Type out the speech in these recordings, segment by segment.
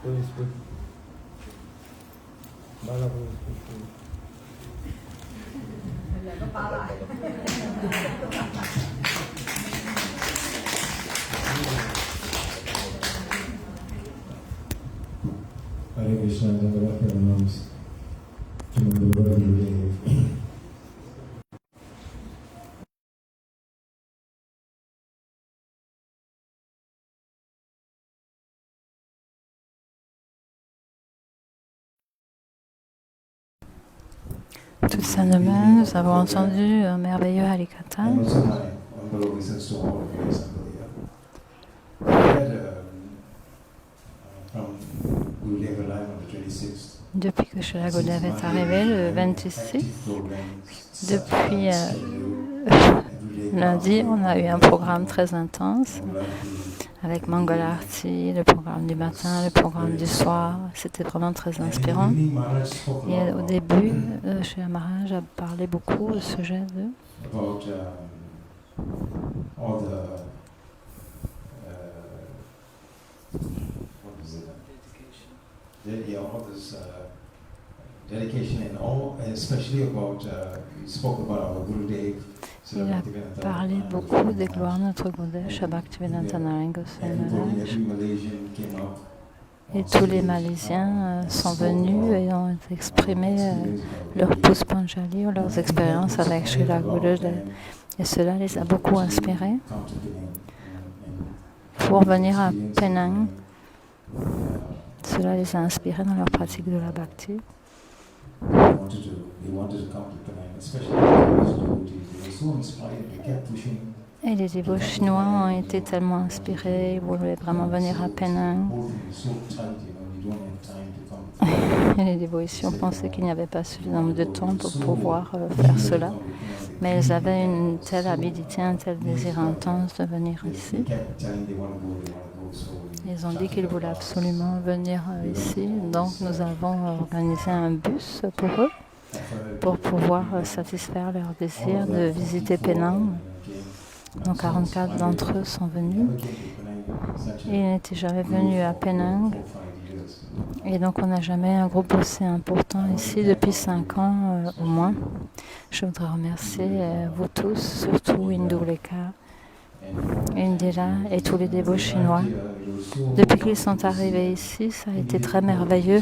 Holy Spirit. Bala Holy Spirit. Hare Krishna, Dhanyavad Pranams. Toute sa semaine, nous avons entendu un merveilleux Harikatha. Depuis que Srila Gurudev est arrivé le 26, depuis lundi, on a eu un programme très intense avec Mangala Arti, le programme du matin, le programme du soir. C'était vraiment très inspirant. Et au début, Srila Maharaj a parlé beaucoup au sujet de il a parlé beaucoup des gloires de notre Gurudev, Sri Bhaktivedanta Narayana Goswami Maharaj. Et tous les Malaisiens sont venus et ont exprimé leur Puspanjali ou leurs expériences avec Srila Gurudev. Et cela les a beaucoup inspirés pour venir à Penang. Cela les a inspirés dans leur pratique de la bhakti. Et les dévots chinois ont été tellement inspirés, ils voulaient vraiment venir à Penang. Et les dévots ici ont pensé qu'il n'y avait pas suffisamment de temps pour pouvoir faire cela. Mais ils avaient une telle avidité, un tel désir intense de venir ici. Ils ont dit qu'ils voulaient absolument venir ici. Donc nous avons organisé un bus pour eux, pour pouvoir satisfaire leur désir de visiter Penang. Donc 44 d'entre eux sont venus. Ils n'étaient jamais venus à Penang. Et donc on n'a jamais un groupe aussi important ici depuis 5 ans au moins. Je voudrais remercier vous tous, surtout Induleka, Indira et tous les dévots chinois. Depuis qu'ils sont arrivés ici, ça a été très merveilleux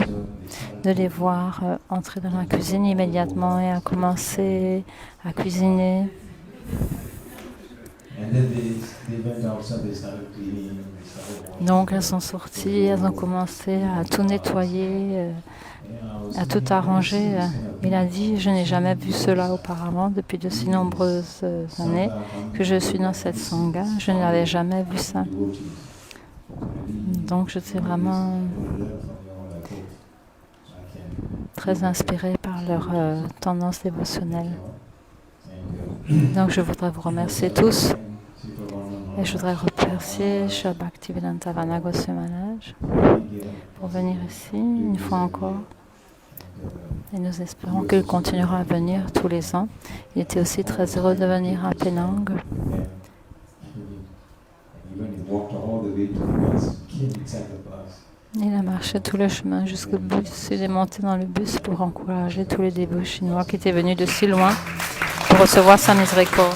de les voir entrer dans la cuisine immédiatement et à commencer à cuisiner. Donc elles sont sorties, elles ont commencé à tout nettoyer, à tout arranger. Il a dit, je n'ai jamais vu cela auparavant depuis de si nombreuses années que je suis dans cette sangha. Je n'avais jamais vu ça. Donc je suis vraiment très inspirée par leur tendance dévotionnelle. Donc je voudrais vous remercier tous. Et je voudrais remercier Sri Bhaktivedanta Goswami Maharaj pour venir ici une fois encore. Et nous espérons qu'il continuera à venir tous les ans. Il était aussi très heureux de venir à Penang. Il a marché tout le chemin jusqu'au bus. Il est monté dans le bus pour encourager tous les dévots chinois qui étaient venus de si loin pour recevoir sa miséricorde.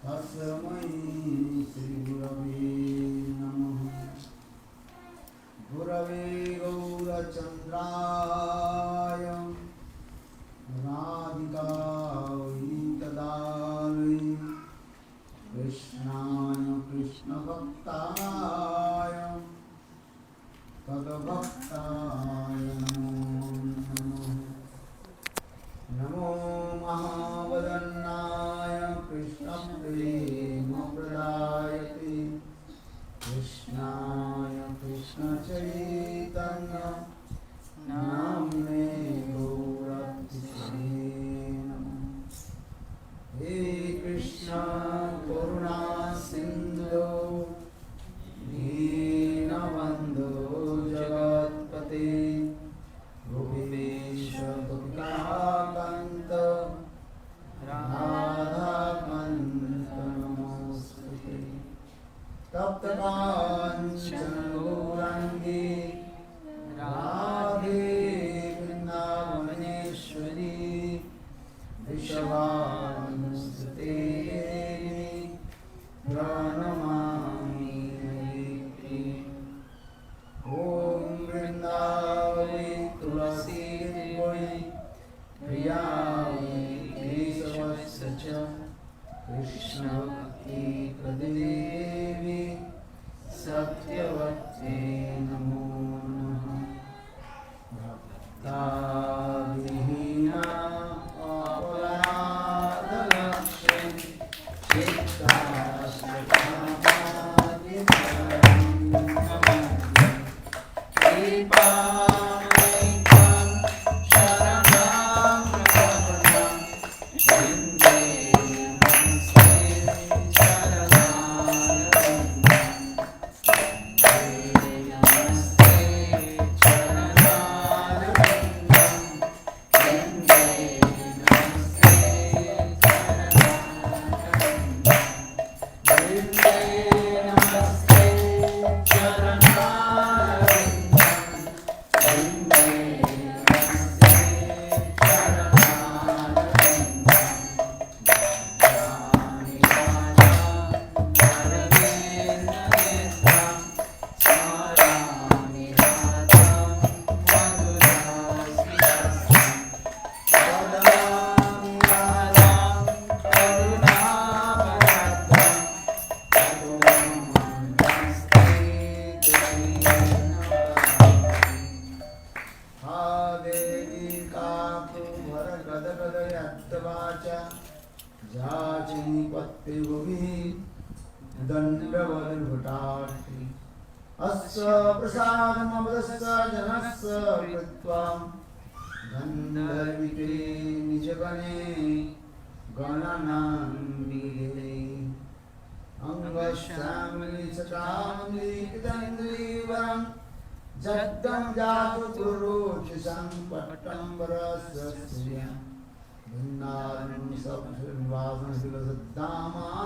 Tasmai Sri Gurave कृष्णाय कृष्णभक्ताय तद्भक्ताय नमो नमः। नमो महावदन्नाय कृष्णप्रेमप्रदायते कृष्णाय कृष्णचैतन्य नाम्ने गौरतिसे नमः। हे कृष्ण करुणा सिन्धो दीनबन्धो जगत्पते गोपेश गोपिकान्त राधाकान्त नमोस्तुते। तप्तकाञ्चन गौराङ्गी राधे वृन्दावनेश्वरी वृषभानुसुते प्रणमामि हरिप्रिये। ॐ वृन्दावने तुलसी देवी प्रियायै केशवस्य च कृष्णभक्ति प्रदेवी सत्यवत्यै नमो नमः। भक्ताविहीना अपराधलक्ष्मी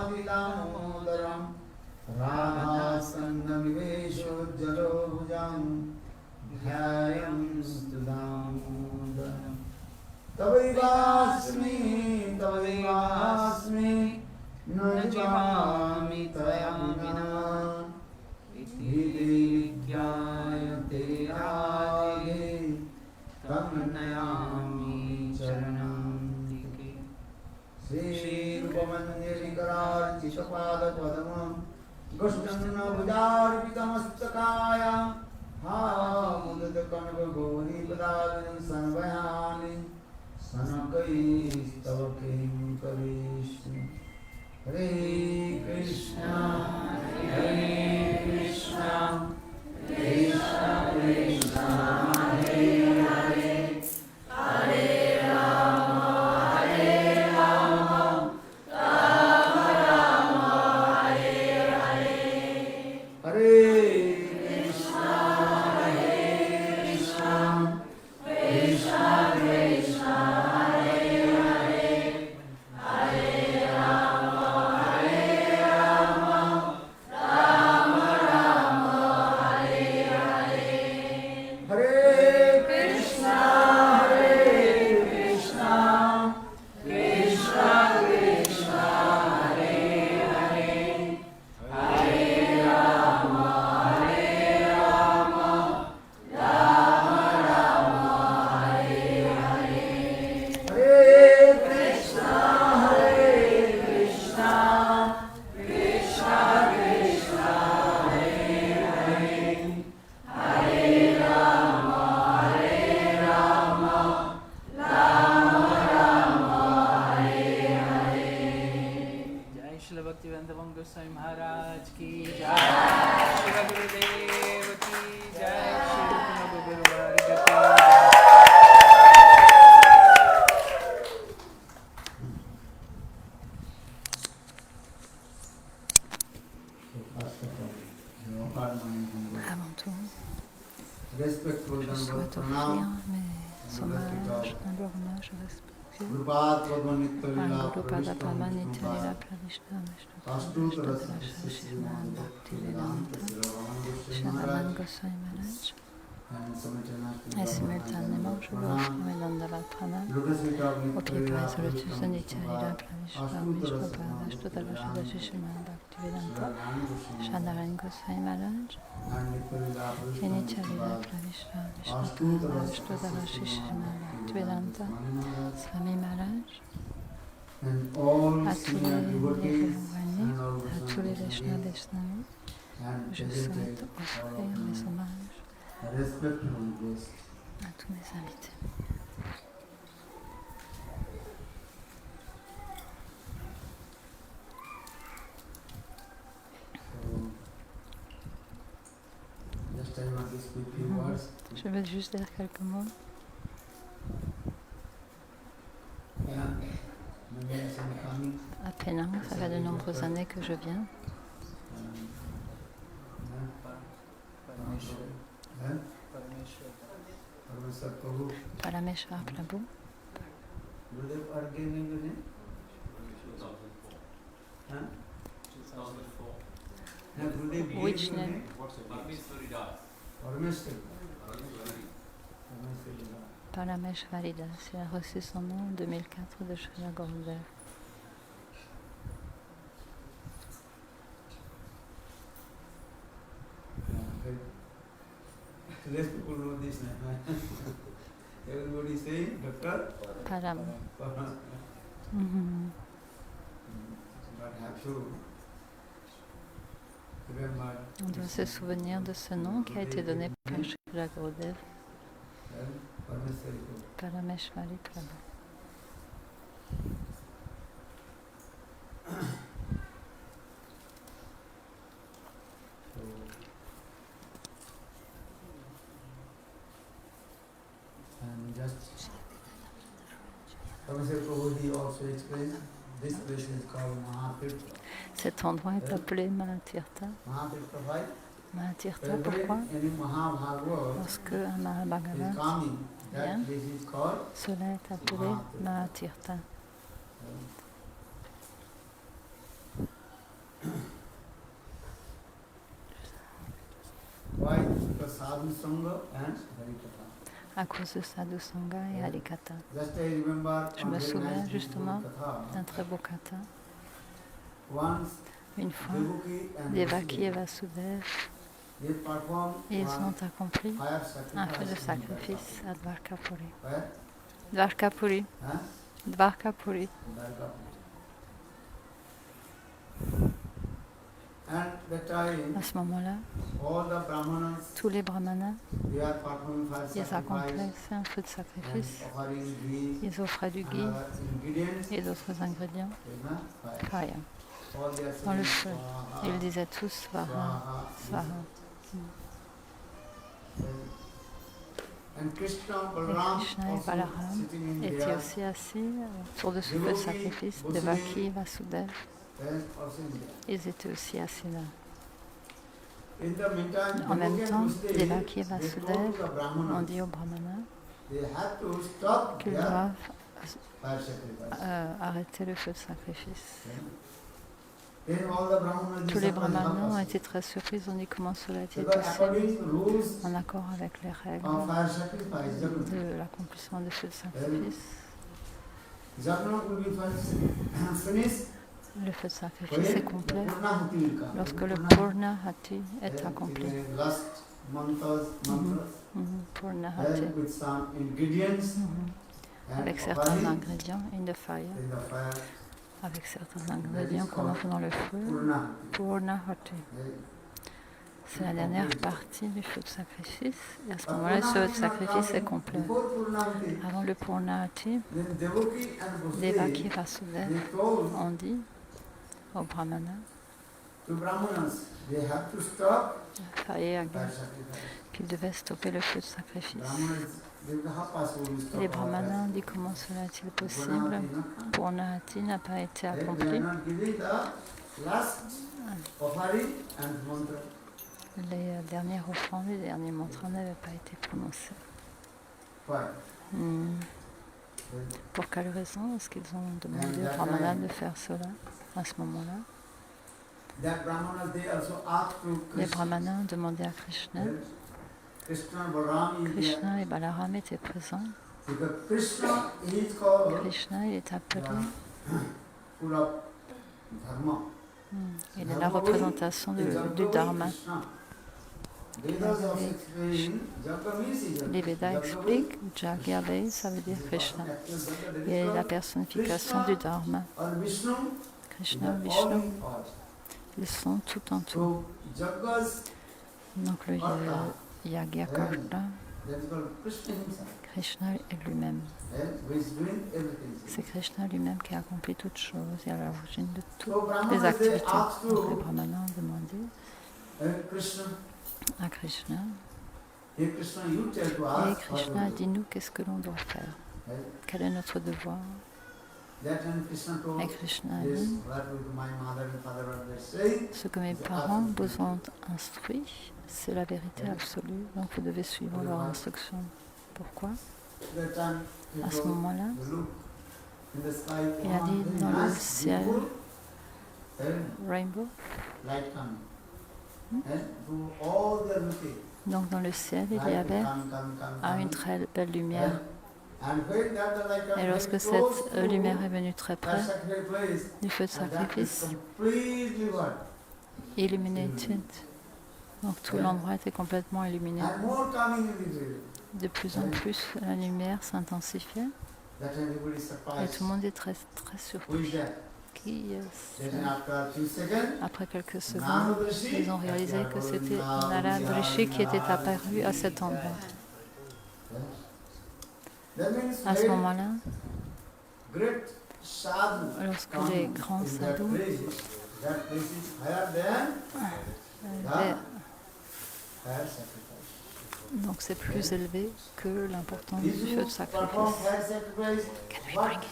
दामादिलामोदरं राधासन्नविवेशोज्जलो भुजं ध्यायं स्तुदामोदरम्। तवैवास्मि तवैवास्मि न जीवामि त्वया विना इति विज्ञायते राधे तं नयामि चरणं दिके। श्रीरूपमन्यलिकरार्चितपादपद्मं गुष्टन्नभुजार्पितमस्तकाय हामुदितकनकगौरीपदानि संवयामि सनकैस्तव किं करिष्ये। हरे कृष्णा कृष्णा कृष्णा हरे हरे हरे राम राम राम हरे हरे। हरे कृष्णा कृष्णा कृष्णा कृष्णा हरे हरे हरे राम नंदवन गोस्वामी महाराज की जय, शिव गुरुदेव की जय, श्री गुरुवर्ग की जय। Avant tout, je souhaite offrir mes hommages, un hommage respectueux à Guru Pada Pamanitya Pradishna Vishnu Shishma Bhaktivedanta Shravan Goswami Maharaj. Et simultanément, je veux offrir mes Dandavat Pranam au pied grâce de Lotus de Nityalila Pradishna Vishnu Ashtadala Shishma Bhaktivedanta Shravan Goswami Maharaj. Et Nityalila Pradishna Vishnu Ashtadala Shishma Bhaktivedanta Swami Maharaj. À tous les Vishnu, à tous les Vishnu Vaishnavas, je souhaite offrir mes hommages à tous mes invités. Je vais juste dire quelques mots. À Penang, ça fait de nombreuses années que je viens. Parameshwar Prabhu. Which name? Parameshwaridas. Il a reçu son nom en 2004 de Srila Gurudev. Less people know this name. Everybody say Dr. Param. But have to remember. On doit se souvenir de ce nom qui a été donné par Srila Gurudev. Parameshwari Prabhu. And just Parameshwar Prabhuji also explained this place is called Mahatirtha. Cet endroit est appelé Mahatirtha. Mahatirtha, why? Mahatirtha, pourquoi? Lorsque un Mahabhagavat vient, cela est appelé Mahatirtha. Why? Because sadhu sangha and harikatha. À cause de Sadhu Sangha et Harikatha. Just I remember Je me souviens justement d'un très beau katha. Une fois, Devaki et Vasudev, ils ont accompli un feu de sacrifice à Dvarkapuri. Dvarkapuri. Dvarkapuri. À ce moment-là, tous les brahmanas, ils accomplissent un feu de sacrifice. Ils offraient du ghee et d'autres ingrédients. Kaya. Dans le feu. Ils disaient tous Svaha, Svaha. Et Krishna et Balaram étaient aussi assis autour de ce feu de sacrifice. Devaki et Vasudev, ils étaient aussi assis là. En même temps, Devaki et Vasudev ont dit aux brahmanas qu'ils doivent arrêter le feu de sacrifice. Tous les brahmanas ont été très surpris, ils ont dit comment cela était possible en accord avec les règles de l'accomplissement du feu de sacrifice. Le feu de sacrifice est complet lorsque le Purnahati est accompli. Purnahati. Avec certains ingrédients, in the fire. Avec certains ingrédients qu'on offre dans le feu, Purnahati. C'est la dernière partie du feu de sacrifice. Et à ce moment-là, le feu de sacrifice est complet. Avant le Purnahati, Devaki et Vasudev ont dit aux brahmanas to Brahmanas, they have to stop fire fire again, sacrifice. qu'il devait stopper le feu de sacrifice. Brahmanas, they will how possible to stop Les all Brahmanas fire? dit comment cela est-il possible? Purnavati not come. Purnavati n'a pas été They are accompli. not giving the last offering and mantra. Les dernières offrandes, les derniers mantras n'avaient pas été prononcés. Why? Pour quelle raison est-ce qu'ils ont demandé aux Brahmanas de faire cela à ce moment-là? That Brahmanas, they also asked to Les Krishna. Brahmanas ont demandé à Krishna. Krishna, Balaram is there. Krishna et Balaram étaient présents. Because Krishna is called Krishna, il est appelé. full of dharma. Il est la représentation du Dharma. Les Védas expliquent, Jagyavai, ça veut dire Krishna. Il est la personnification du Dharma. Krishna, Vishnu, ils sont tout en tout. Donc le Yagyakarta, Krishna est lui-même. C'est Krishna lui-même qui a accompli toutes choses et à l'origine de toutes les activités. Donc les Brahmanas ont demandé à Krishna. Et Krishna dit nous qu'est-ce que l'on doit faire? Quel est notre devoir? Et Krishna dit ce que mes parents vous ont instruit, c'est la vérité absolue, donc vous devez suivre leurs instructions. Pourquoi? À ce moment-là, il a dit dans le ciel, rainbow. Donc dans le ciel, il y avait une très belle lumière. Et lorsque cette lumière est venue très près du feu de sacrifice, illuminated, donc tout l'endroit était complètement illuminé. De plus en plus, la lumière s'intensifiait et tout le monde est très, très surpris. Après quelques secondes, ils ont réalisé que c'était Narad Rishi qui était apparu à cet endroit. À ce moment-là, lorsque les grands sadhus donc c'est plus élevé que l'importance du feu de sacrifice. Can we bring it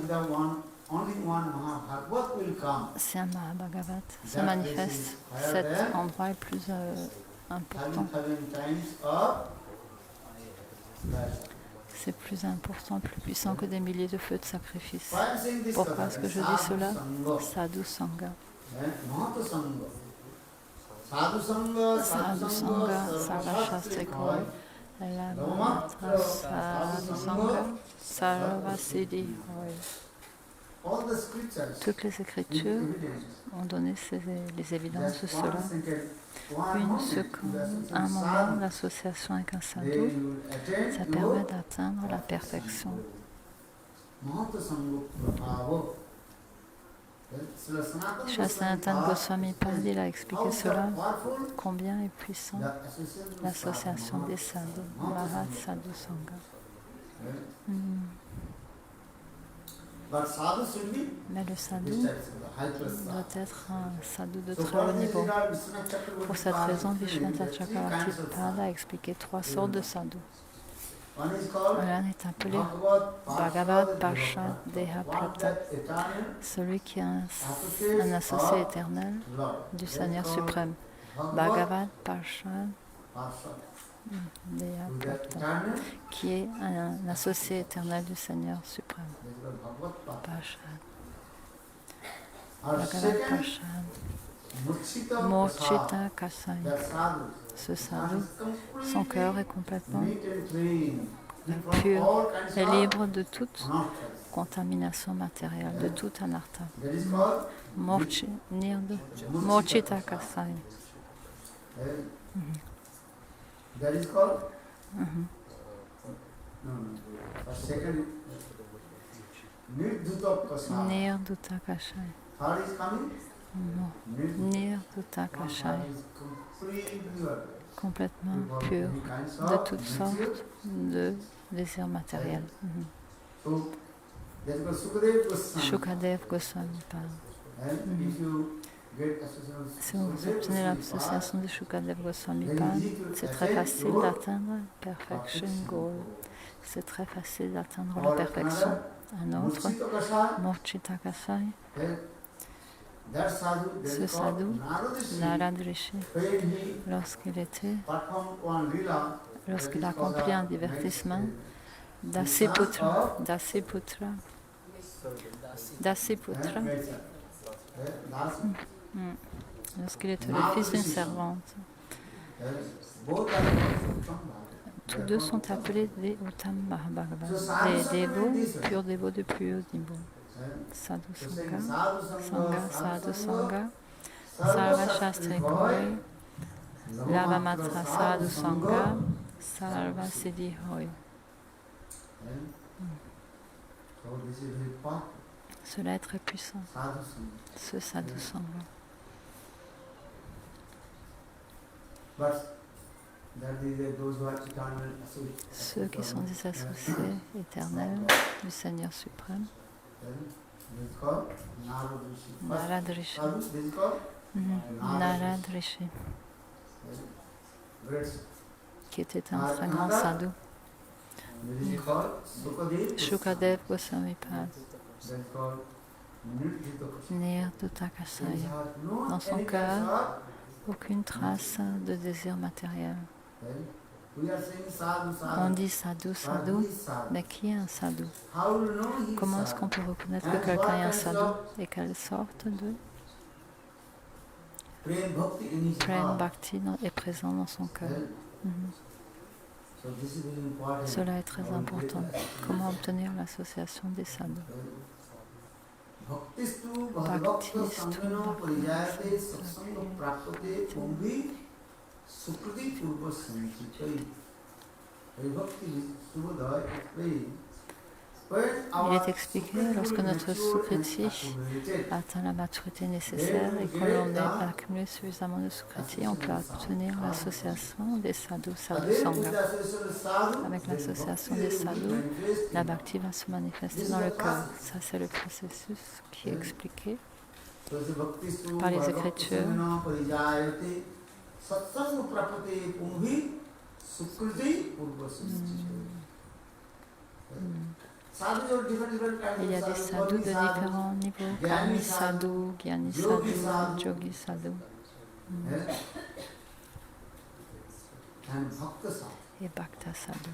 down? C'est un Mahabhagavat, ça manifeste cet endroit est plus important. C'est plus important, plus puissant que des milliers de feux de sacrifice. Pourquoi est-ce que je dis cela? Sadhu Sangha. Sadhu Sangha, Sarvashastrikoi, Lamatra Sadhu Sangha, Sarvasiddhi. Toutes les écritures ont donné les évidences de cela. À un moment, l'association avec un sadhu, ça permet d'atteindre la perfection. Sanatana Goswami Padi il a expliqué cela, combien est puissant l'association des sadhus, Mahat Sadhu Sangha. Mais le sadhu doit être un sadhu de très haut niveau. Pour cette raison, Vishwanath Chakravarti Pada a expliqué 3 sortes de sadhus. L'un est appelé Bhagavad Parshad Deha Prapta, celui qui est un associé éternel du Seigneur suprême. Bhagavad Parshad Deha Prapta, qui est un associé éternel du Seigneur suprême. Parshad. Bhagavad Parshad. Murchita Kasai. Ce sadhu, son cœur est complètement pur et libre de toute contamination matérielle, de tout anartha. Murchita Kasai. Nirduta Kashai. Nirduta Kashai. Complètement pur de toutes sortes de désirs matériels. That's called Sukadev Goswami. Shukadev Goswami parle. And if you get association with Si vous Sukadev obtenez Goswami l'association de Shukadev Goswami then Pad, easy to c'est très attain facile your d'atteindre perfection perfection goal. goal. C'est très facile d'atteindre Or la perfection. another, Un autre, Murshid Akasha, Murchita Kasai, that sadhu, that ce is called sadhu, Narad Rishi, Narad Rishi, when he lorsqu'il performed one lila, lorsqu'il that a is called accompli un the divertissement, Medicine. Dasiputra, Dasiputra, lorsqu'il était le fils d'une servante. Tous deux sont appelés des Uttam Mahabhagavan, des dévots, purs dévots de plus haut niveau. Sadhu Sangha, Sangha, Sadhu Sangha, Sarva Shastri Hoy, Lava Matra Sadhu Sangha, Sarva Siddhi Hoy. Cela est très puissant, ce Sadhu Sangha. Ceux qui sont des associés éternels du Seigneur suprême, Narad Rishi, Narad Rishi, qui était un très grand sadhu, Shukadev Goswami Pad, Nirduta Kasaya. Dans son cœur, aucune trace de désir matériel. On dit sadhu, sadhu, mais qui est un sadhu? Comment est-ce qu'on peut reconnaître que quelqu'un est un sadhu? Et quelle sorte de Prem Bhakti est présent dans son cœur? Cela est très important. Comment obtenir l'association des sadhus? Bhaktistu Bhagavakta Sangana Pariyate Satsanga Prapate Pumbhi Sukriti Purva Sanchitai. Il est expliqué lorsque notre Sukriti atteint la maturité nécessaire et que l'on a accumulé suffisamment de Sukriti, on peut obtenir l'association des sadhus, sadhu sangha. Avec l'association des sadhus, la bhakti va se manifester dans le cœur. Ça, c'est le processus qui est expliqué par les Écritures. Il y a des sadhus de différents niveaux, Karmi sadhu, Gyani sadhu, Yogi sadhu. Et Bhakta sadhu.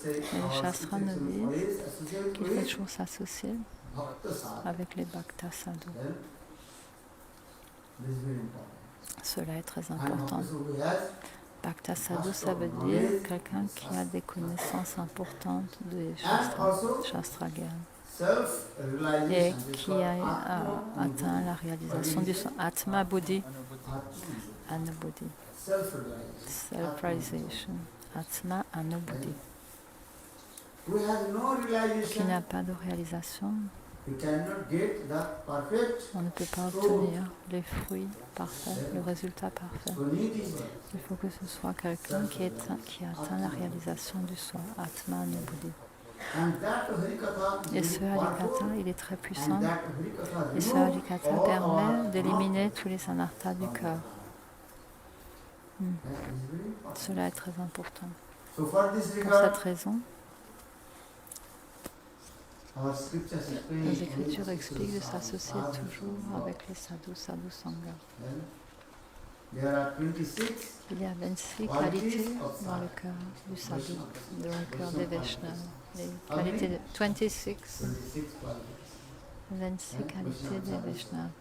Et les Shastras nous disent qu'il faut toujours s'associer avec les Bhakta sadhu. Cela est très important. Bhakta sadhu, ça veut dire quelqu'un qui a des connaissances importantes des Shastra Gyan et qui a atteint la réalisation du son Atma Buddhi, Anubhuti, self-realization, Atma Anubhuti, qui n'a pas de réalisation. On ne peut pas obtenir les fruits parfaits, le résultat parfait. Il faut que ce soit quelqu'un qui atteint la réalisation du soi, Atma Anubhuti. Et ce Harikatha, il est très puissant. Et ce Harikatha permet d'éliminer tous les anarthas du cœur. Cela est très important. Pour cette raison, nos Écritures expliquent de s'associer toujours avec les sadhus, sadhu sangha. Il y a 26 qualités dans le cœur du sadhu, dans le cœur des Vaishnavas. Les qualités de 26 qualités des Vaishnavas.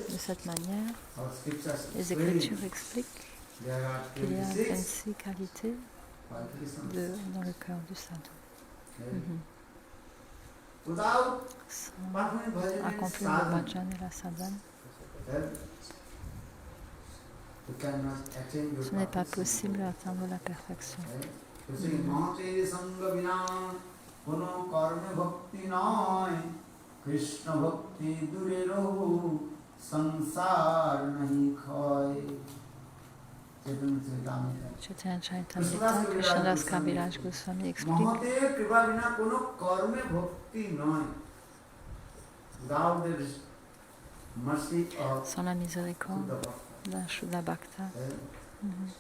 De cette manière, les Écritures expliquent qu'il y a 26 qualités dans le cœur du sadhu. Sans accomplir le bhajan et la sadhana, ce n'est pas possible d'atteindre la perfection. Krishna Bhakti Dure Rahu संसार नहीं खोए चैतन्य Charitamrita Chaitanya Charitamrita, Krishnadas Kaviraj Goswami explique মহতে কৃপা বিনা কোনো কর্মে ভক্তি নয় without the mercy of sans la miséricorde Buddha d'un Shuddha Bhakta.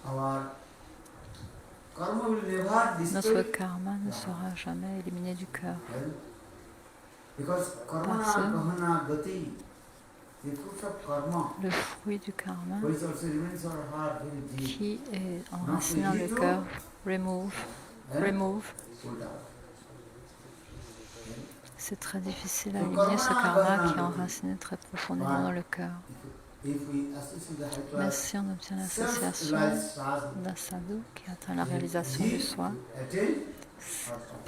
our karma will never Notre destroy karma ne sera jamais éliminé du cœur. because karma Parce que gahana gati the fruits of karma le fruit du karma which also remains our heart very deep qui est enraciné dans le cœur remove. Buddha. C'est très difficile à éliminer ce karma qui est enraciné très profondément dans le cœur. If we associate the high Mais class si on obtient l'association self-realized sadhu, d'un sadhu qui atteint la réalisation he du soi, attain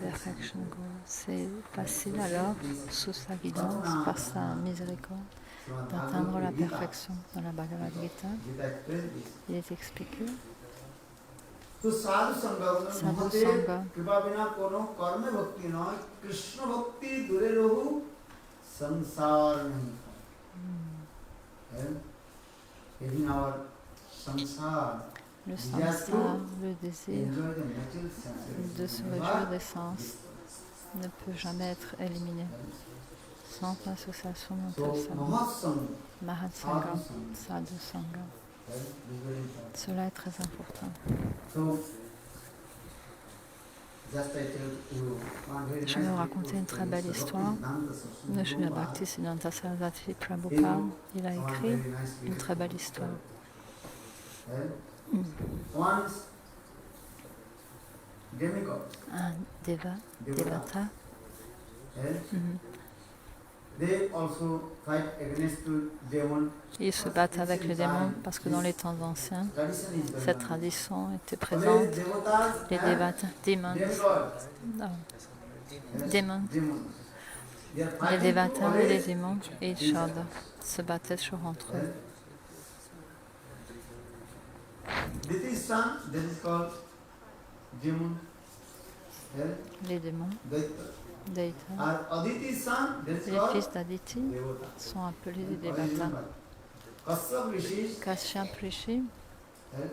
Perfection Goal, c'est facile alors, sous sa guidance, par sa miséricorde, d'atteindre la perfection. Dans la Bhagavad Gita, Gita explains this. il est expliqué তো সাধু সঙ্গ Sadhu মহতে Sangha. কৃপা বিনা কোনো কর্মে ভক্তি নয় কৃষ্ণ ভক্তি দূরে রহু সংসার নেই Having our samsara, le desire samsara, to le désir enjoy the natural senses, de se réjouir des sens ne peut jamais être éliminé sans l'association d'un So, tel sadhu. Mahatsanga, Mahatsanga, Sadhu Sadhu Sangha. is very important. Cela est très important. So, just I tell you one very Je vais nice vous raconter une très belle histoire. Le Srila Bhaktisiddhanta Saraswati Prabhupada, il a écrit une très belle histoire. Once, demigod, Un devata, they also fight against demon. ils se battent avec les démons parce que dans les temps anciens, Tradition is very cette nice. tradition était Only présente. devatas Les and devatas, demons, demigods. démons, Demons. They are les fighting devatas et always les démons et Ishada se battaient toujours entre eux. This son, that is called demon. Les démons, Daita, And Aditi's son, that is les called fils d'Aditi devata. sont appelés des devatas. Kashyap Rishi Kashyap Rishi, had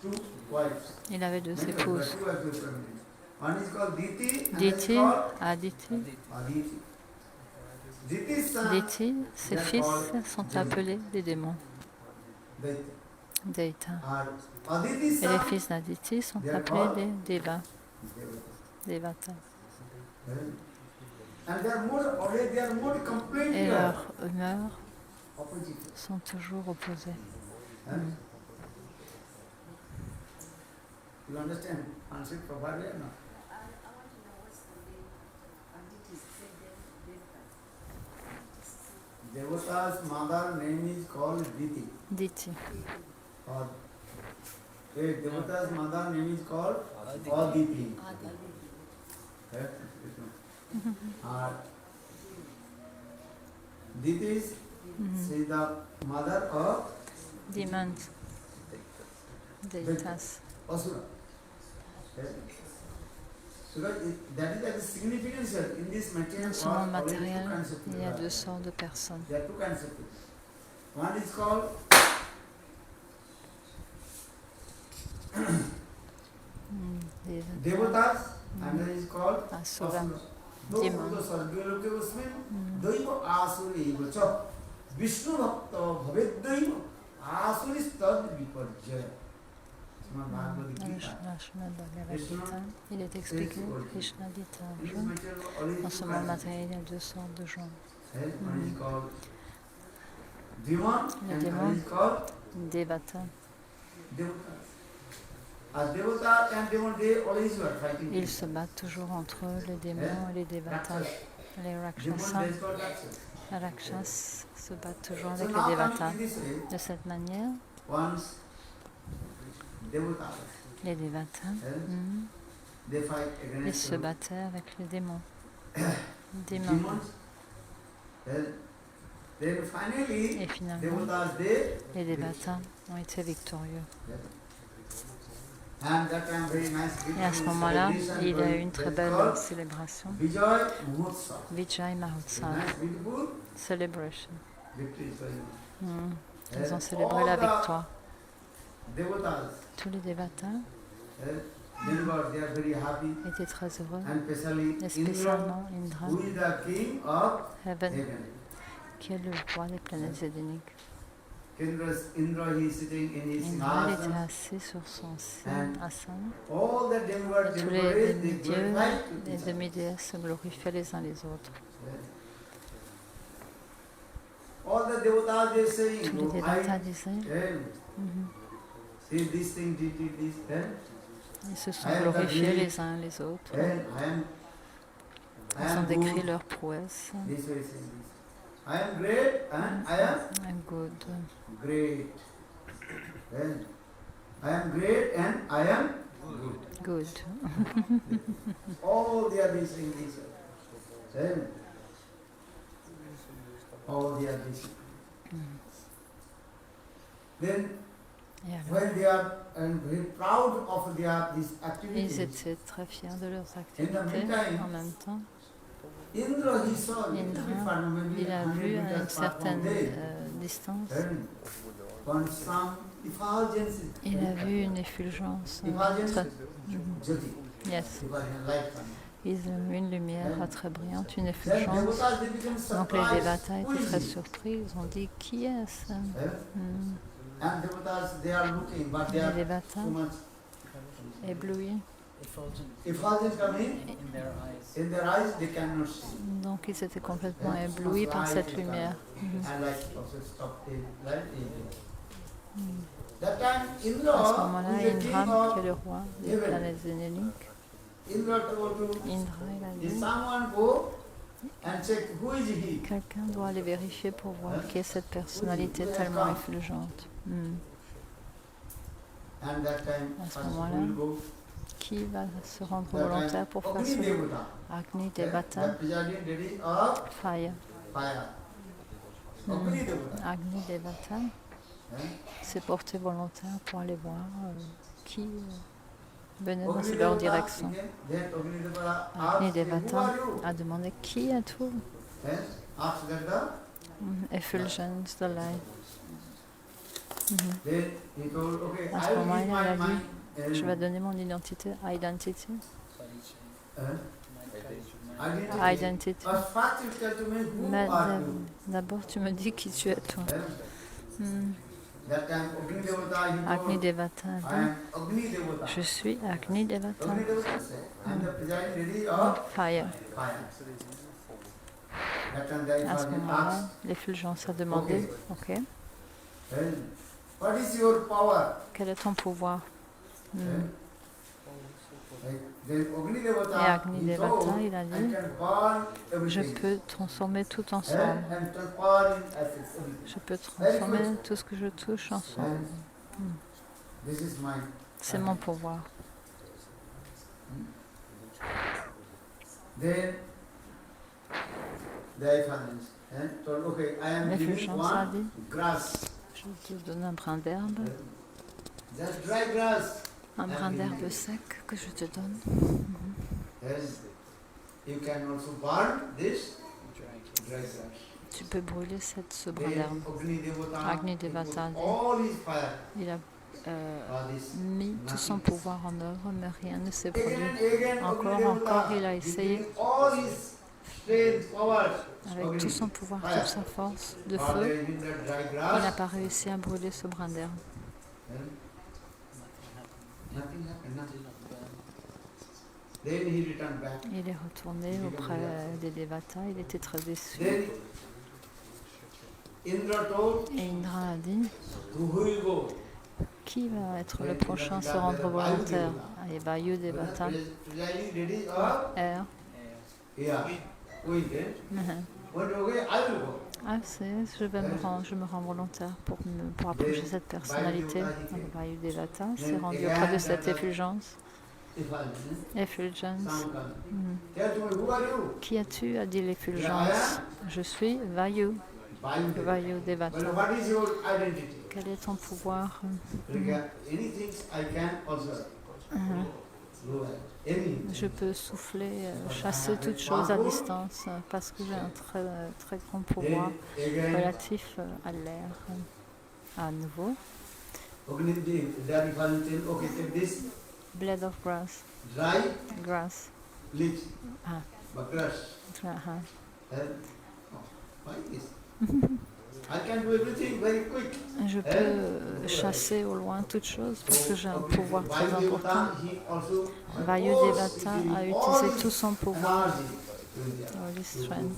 two wives. il avait deux Many wives, épouses. two wives were family. One is called Diti and Diti, is called Aditi, Aditi. Diti's son, Diti, ses fils sont appelés des démons. Daita. Daita. And Aditi's Et les son, fils d'Aditi sont appelés des Devas, Devata. Devatas. And they are more Et completely leurs humeurs opposite. sont toujours opposées. You understand? Answer properly or not? Devata's mother name is called Diti. Diti. Or Devata's mother name is called Aditi. Okay? Diti is she is the mother of Demons. Deitas. Asura. Okay? So that is the significance here. In this material Dans ce monde world, only two matériel, kinds of il people y a are. deux sortes de personnes. There are two kinds of people. One is called Des Devatas, and then is called Asura. Asura. Demon. दो स्वर्गलोके उसमें दैव आसुरैव च विष्णु भक्त भवेद्दैव आसुरिस्तद विपर्जय. श्रीमद् Bhagavat Dans le Gita. Srimad Bhagavad Gita, il est expliqué, Krishna dit à In this Arjuna, material only dans two ce monde kinds of matériel, il y a deux sortes de gens. people. One is called demon Le and démon. one is called Devata. Devatas. As Devata and demon, they always were fighting. Ils se battent toujours entre eux, les démons et les devatas. Les Demon, rakshasas, they is called Rakshas. les rakshas se battent toujours So avec now les coming devatas. to this way, De cette manière, once Devatas, les devatas, they fight ils against se battaient avec les démons. Démons. demons. Then finally, Et finalement, Devatas, they, les devatas ont été victorieux. and that time very nice Et à ce moment-là, il y a eu une très belle célébration, Vijay Mahotsav. Vijay Mahotsav Nice, beautiful. Celebration. victory is going on. Ils ont And célébré la all the victoire. devatas, Tous les dévatas demigod, they are very happy, étaient très heureux, and especially et Indra, spécialement Indra, who is the king of Heaven, heaven. qui est le roi des planètes zédéniques. Indra, he is sitting in his Indra, il était singhasana. assis sur son And asana. All the demigod, Et tous les they demi-dieux glorify et each other. demi-déesses se glorifiaient les uns les autres. All the devatas, they saying, Tous les "Oh, dévatas I disaient, see this thing, did this, ils se sont I am the glorifiés great, les uns les autres. I Ils ont am décrit good. leurs prouesses. This way saying this. I am great and I am I'm good. great. Then I am great and I am good. Good. All they are saying this. Then all they are this. Then Et alors, when they are very proud of these ils activities, étaient très fiers de leurs activités. En même temps, Indra, he saw Indra, il a vu à une certaine distance, some effulgence, il a vu une effulgence. effulgence, Jyoti, Yes. effulgence, light. Ils ont vu une lumière très brillante, une Then effulgence. devatas, they became Donc les surprised. dévatas Who étaient is très he? surpris. Ils ont dit, qui est-ce? And devatas, they are looking, but they Les are dévatas too much éblouis. effulgence coming in their eyes. in their eyes, they cannot see. Donc ils étaient complètement éblouis par cette lumière. And like also stop the light. That time, À ce Indra, moment-là, who is the king Indra, qui est of le roi des planètes zénéliques, Indra told to Indra, il a did dit, someone go and check who is he? quelqu'un doit aller vérifier pour voir qui est cette personnalité tellement effulgente. And that time, À ce first moment-là, who will go? Qui va se rendre That volontaire time, pour faire Agni cela? Devata, Agni the Devata, presiding deity of Fire. fire. Agni Devata. Agni Devata s'est porté volontaire pour aller voir qui venait dans Agni leur Devata, direction. then Agni Devata Agni asked, "Who Devata are you?" a demandé qui es-tu? Then asked that Effulgence de light. then he told, okay, À I ce will moment-là, give il a my dit, je vais donner mon identité, identity. Identity. First you tell to me who Mais are you? d'abord, tu me dis qui tu es, toi. That time Agni Devata, he Agni told, Devata I a dit, am Agni Devata. je suis Agni Devata, Agni Devata said, I am the presiding deity of Fire. fire. That time the À ce effulgence moment-là, asked, l'effulgence a demandé, ok, then, what is your power? quel est ton pouvoir? Then Agni Et Devata, Agni he Devata, told, il a I dit, can burn je everything. peux transformer tout en And cendre. transform in ashes, everything. Je peux transformer tout ce que je touche en cendre. And this is my C'est mon pouvoir. Then the effulgence told, okay, I am giving L'effulgence a one dit, grass, je te donne un brin d'herbe, just dry grass. un brin d'herbe sec que je te donne. And you can also burn this dry grass. Tu peux brûler ce brin Then d'herbe. Agni Devata, Agni he Devata put dit, all his fire, il a this. mis tout son pouvoir en œuvre, mais rien ne s'est Again produit. and again, Encore, Agni encore, Devata, il a he essayé. gave all his strength, powers, Avec Agni, tout son pouvoir, fire. toute sa force de But feu, there is in that dry il n'a grass, pas réussi à brûler ce brin d'herbe. nothing happened, nothing. Then he returned back. Il est retourné auprès des Devatas, il était très déçu. Then Indra told, Et Indra a dit, who will go? qui va être le prochain à se rendre volontaire? Et Vayu Devata, Presiding deity of Air. yeah. Who is there? When okay, I will go. Ah, je me rends volontaire pour approcher cette personnalité. Donc, Vayu Devata s'est rendu auprès de cette effulgence. Effulgence. Someone come. Tell to me, who are you? Qui as-tu? A dit l'effulgence. Je suis Vayu, Vayu Devata. Well, what is your identity? Quel est ton pouvoir? Anything I can also. Je peux souffler, chasser toutes choses à distance parce que j'ai un très, très grand pouvoir relatif à l'air. À nouveau, blade of grass, grass. Ah. Je peux chasser au loin toutes choses parce que j'ai un pouvoir très important. Vayudevata a utilisé tout son pouvoir. Holy strength.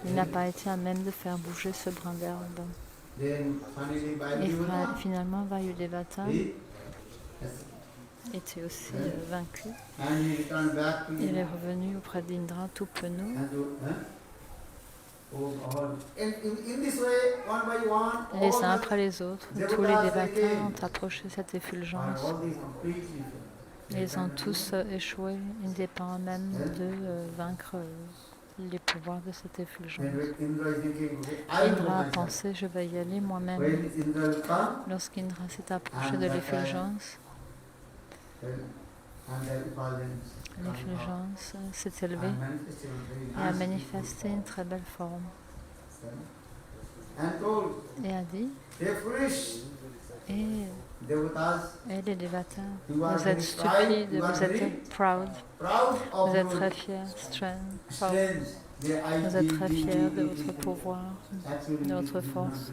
Il n'a pas été à même de faire bouger ce brin d'herbe. Et finalement, Vayudevata était aussi vaincu. Il est revenu auprès d'Indra tout penaud. Les uns après les autres, tous les dévatas ont approché cette effulgence. Ils ont tous échoué. Il dépend même de vaincre les pouvoirs de cette effulgence. Indra a pensé, je vais y aller moi-même. Lorsqu'Indra s'est approché de l'effulgence, l'effulgence s'est élevée et a manifesté une très belle forme. Et a dit, et les dévatas, vous êtes stupides, vous êtes proud, vous êtes très fiers, proud. Vous êtes très fiers de votre pouvoir, de votre force.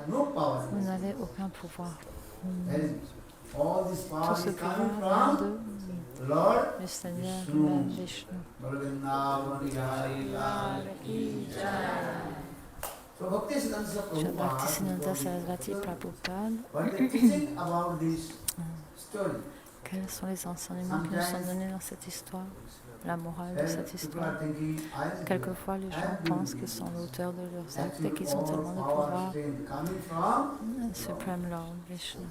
Vous n'avez aucun pouvoir. Tout ce pouvoir vient du Seigneur Vishnu. Bhaktisiddhanta Sarasvati Prabhupada. Quels sont les enseignements qui nous sont donnés dans cette histoire, la morale de cette histoire? Quelquefois, les gens pensent qu'ils sont l'auteur de leurs actes et qu'ils ont tellement de pouvoir. Supreme Lord Vishnu.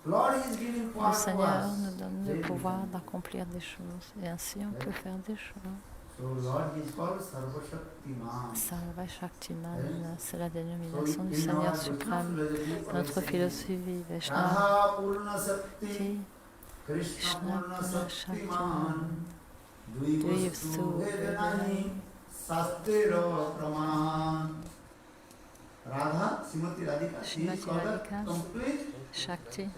Le Seigneur nous donne le pouvoir d'accomplir des choses et ainsi on peut faire des choses. Sarva Shaktiman, c'est la dénomination du Seigneur suprême. Notre philosophie Vaishnava, qui Krishna Purna Shaktiman, Dvivstu Vedani, Sastero Praman. Radha, Srimati Radhika, Shakti,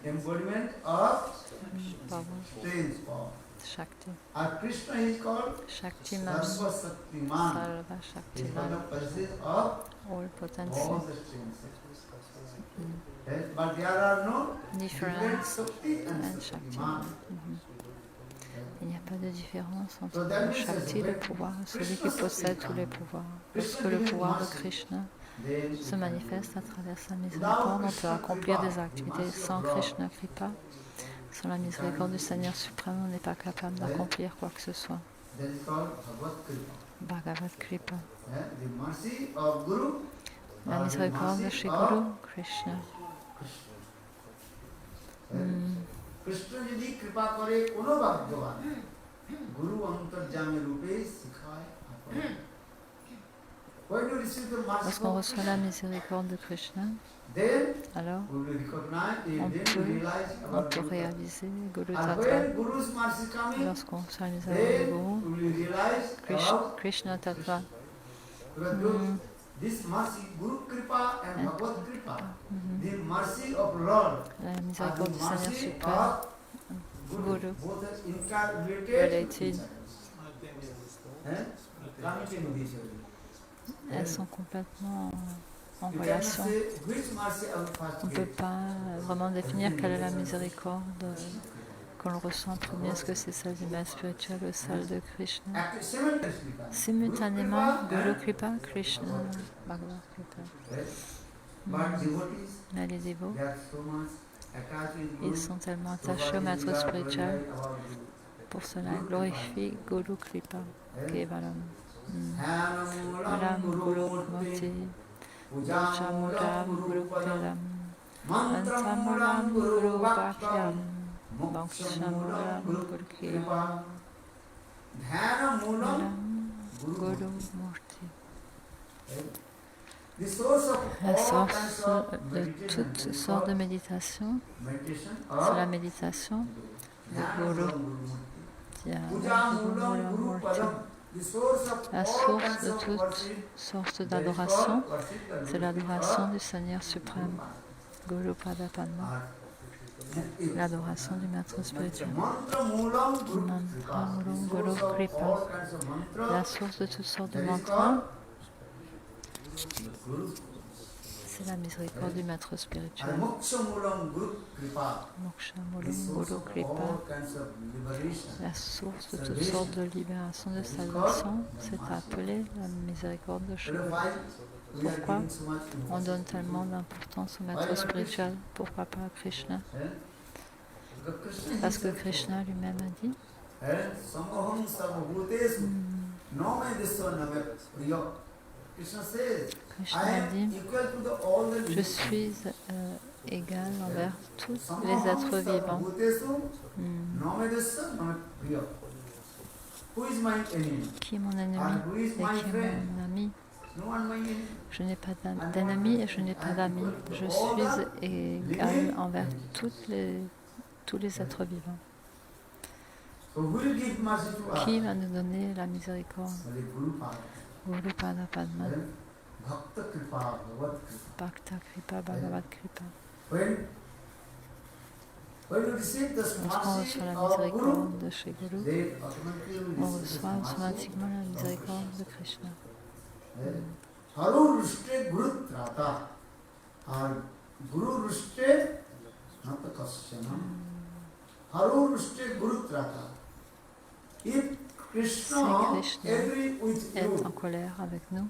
embodiment of strange power. Shakti. Krishna is called Shaktiman, Sarva Shaktiman, all potency. But there are no difference and Shaktiman. Il n'y a pas de différence entre Shakti, le pouvoir, et celui qui possède tous les pouvoirs. Lorsque le pouvoir de Krishna se manifeste à travers sa miséricorde, on peut accomplir des activités. Sans Krishna Kripa, sans la miséricorde du Seigneur suprême, on n'est pas capable d'accomplir quoi que ce soit. Bhagavad Kripa. La miséricorde de chez Guru Krishna. Krishna যদি কৃপা করে কোনো ভাগ্যবান গুরু অন্তর্যামী রূপে শিখায় আপন। Lorsqu'on reçoit la miséricorde de Krishna, alors on peut réaliser Guru Tattva. Lorsqu'on reçoit la miséricorde de Guru, Krishna Tattva. This mercy, Guru Kripa and Bhagavad Kripa, the mercy of Lord, la miséricorde du Seigneur suprême, Guru, related, elles sont complètement en relation. On ne peut pas vraiment définir quelle est la miséricorde qu'on ressent en premier. Est-ce que c'est celle du maître spirituel ou celle de Krishna? Simultanément, Guru Kripa, Krishna, Bhagavad Kripa. Mais les dévots, ils sont tellement attachés au maître spirituel. Pour cela, ils glorifient Guru Kripa, Kevalam. Ram Guru Murti, Chamuram Guru Kelam, Antamuram Guru Bhakyam, Mokshamuram Guru Kelam, Ram Guru Murti. La source de toutes sortes de méditation, c'est la méditation de Guru. La source de toutes sortes d'adoration, c'est l'adoration du Seigneur suprême, Guru Pada Padma, l'adoration du maître spirituel. Mantra Mulam Guru Kripa, la source de toutes sortes de mantras, c'est la miséricorde du maître spirituel. Moksha Mulam Guru Kripa, la source de toutes sortes de libération, de salvation, c'est appelé la miséricorde de Shiva. Pourquoi on donne tellement d'importance au maître spirituel? Pourquoi pas à Krishna? Parce que Krishna lui-même a dit Krishna a dit, je suis égal envers tous les êtres vivants. Qui est mon ennemi et qui est mon ami? Je n'ai pas d'ennemi et je n'ai pas d'amis. Je suis égal envers tous les êtres vivants. Qui va nous donner la miséricorde? Guru Pada Padma, Bhakta Kripa, Bhagavad Kripa. Lorsqu'on reçoit la miséricorde de chez Guru, on reçoit automatiquement la miséricorde de Krishna. Harurushte Guru Trata. Gururushte Nata Kasyana. Harurushte Guru Trata. If Krishna est en colère avec nous,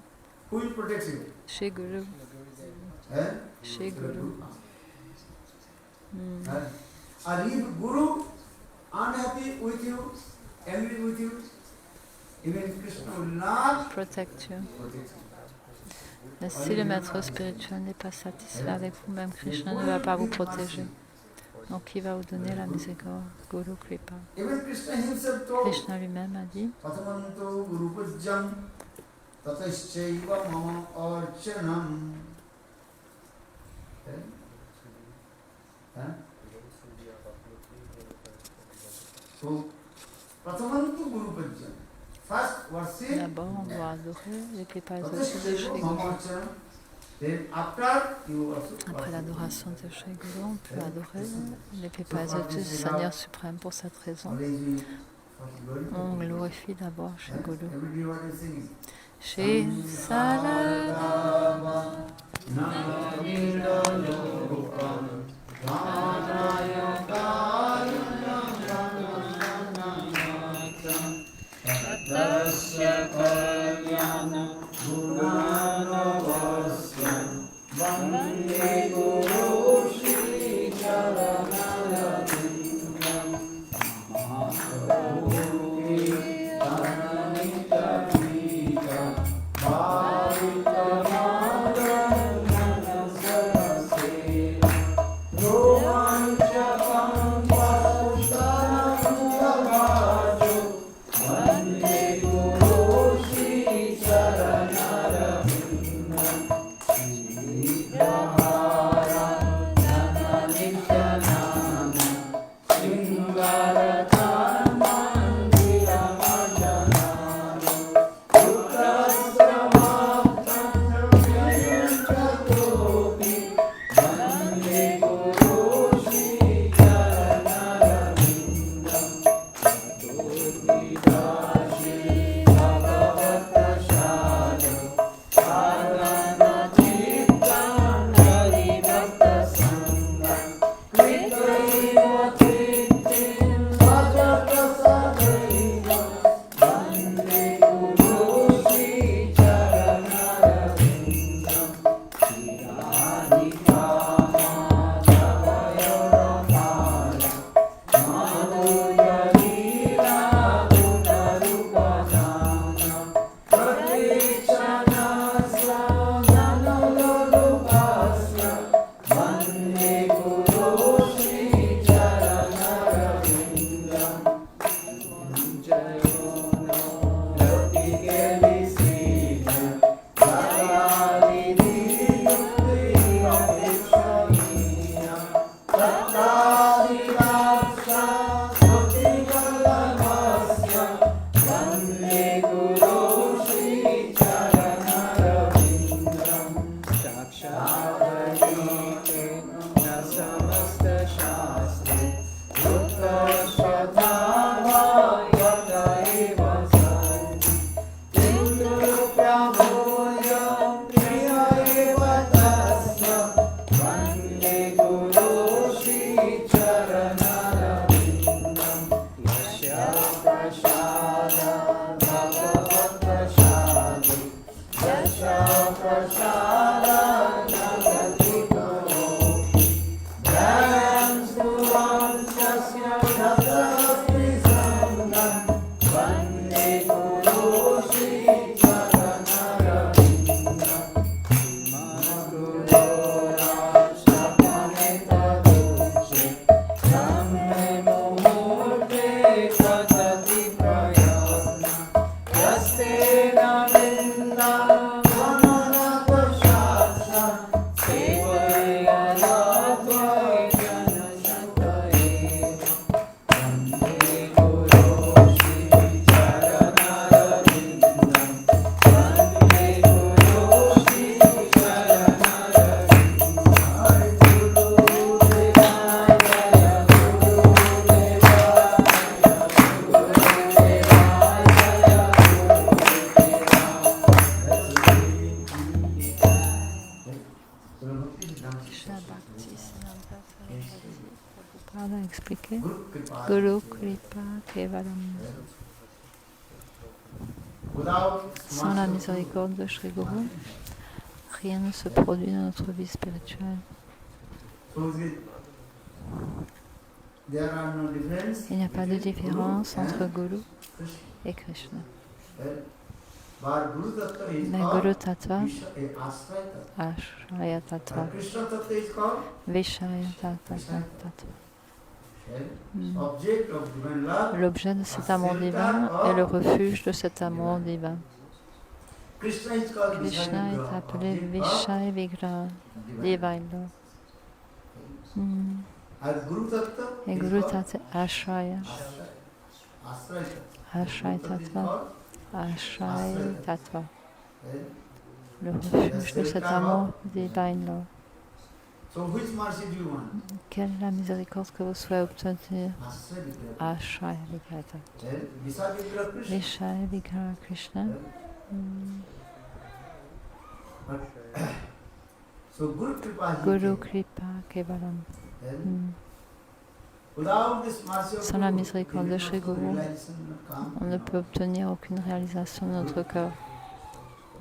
chez Guru, chez Guru. And if Guru unhappy with you, angry with you, even Krishna will not protect you. Mais si le maître spirituel n'est pas satisfait avec vous, même Krishna ne va pas vous protéger. Donc il va vous donner la miséricorde, Guru Kripa. Krishna lui-même a dit d'abord on doit adorer les Pipazoti de Shri Guru. Après l'adoration de Shri Guru, on peut adorer les Pipazoti du Seigneur suprême. Pour cette raison, on glorifie d'abord Shri Guru. Shri Saradava Tasya Kalyana Gunanavasya Vande Guru Shri Charanarvindam Mahaprabhu Ananita Tika Bhavita Bhaktisiddhanta Saraswati Prabhupada a expliqué Guru Kripa. Guru Kripa Kevalam. Sans la miséricorde de Sri Guru, rien ne se produit dans notre vie spirituelle. Il n'y a pas de différence entre Guru et Krishna. Mais Guru Tattva, Ashraya Tattva, Vishaya Tattva. L'objet de cet amour divin est le refuge de cet amour divin. Krishna est appelé Vishaya Vigraha, Divine Love. Et Guru Tattva Ashraya, Ashraya Tattva, Ashraya Tattva, le refuge de cet amour Divine Love. Quelle est la miséricorde que vous souhaitez obtenir? Ashraya Vigraha. Vishaya Vigraha Krishna. Guru Kripa Kevalam. Sans la miséricorde de Sri Guru, on ne peut obtenir aucune réalisation de notre cœur.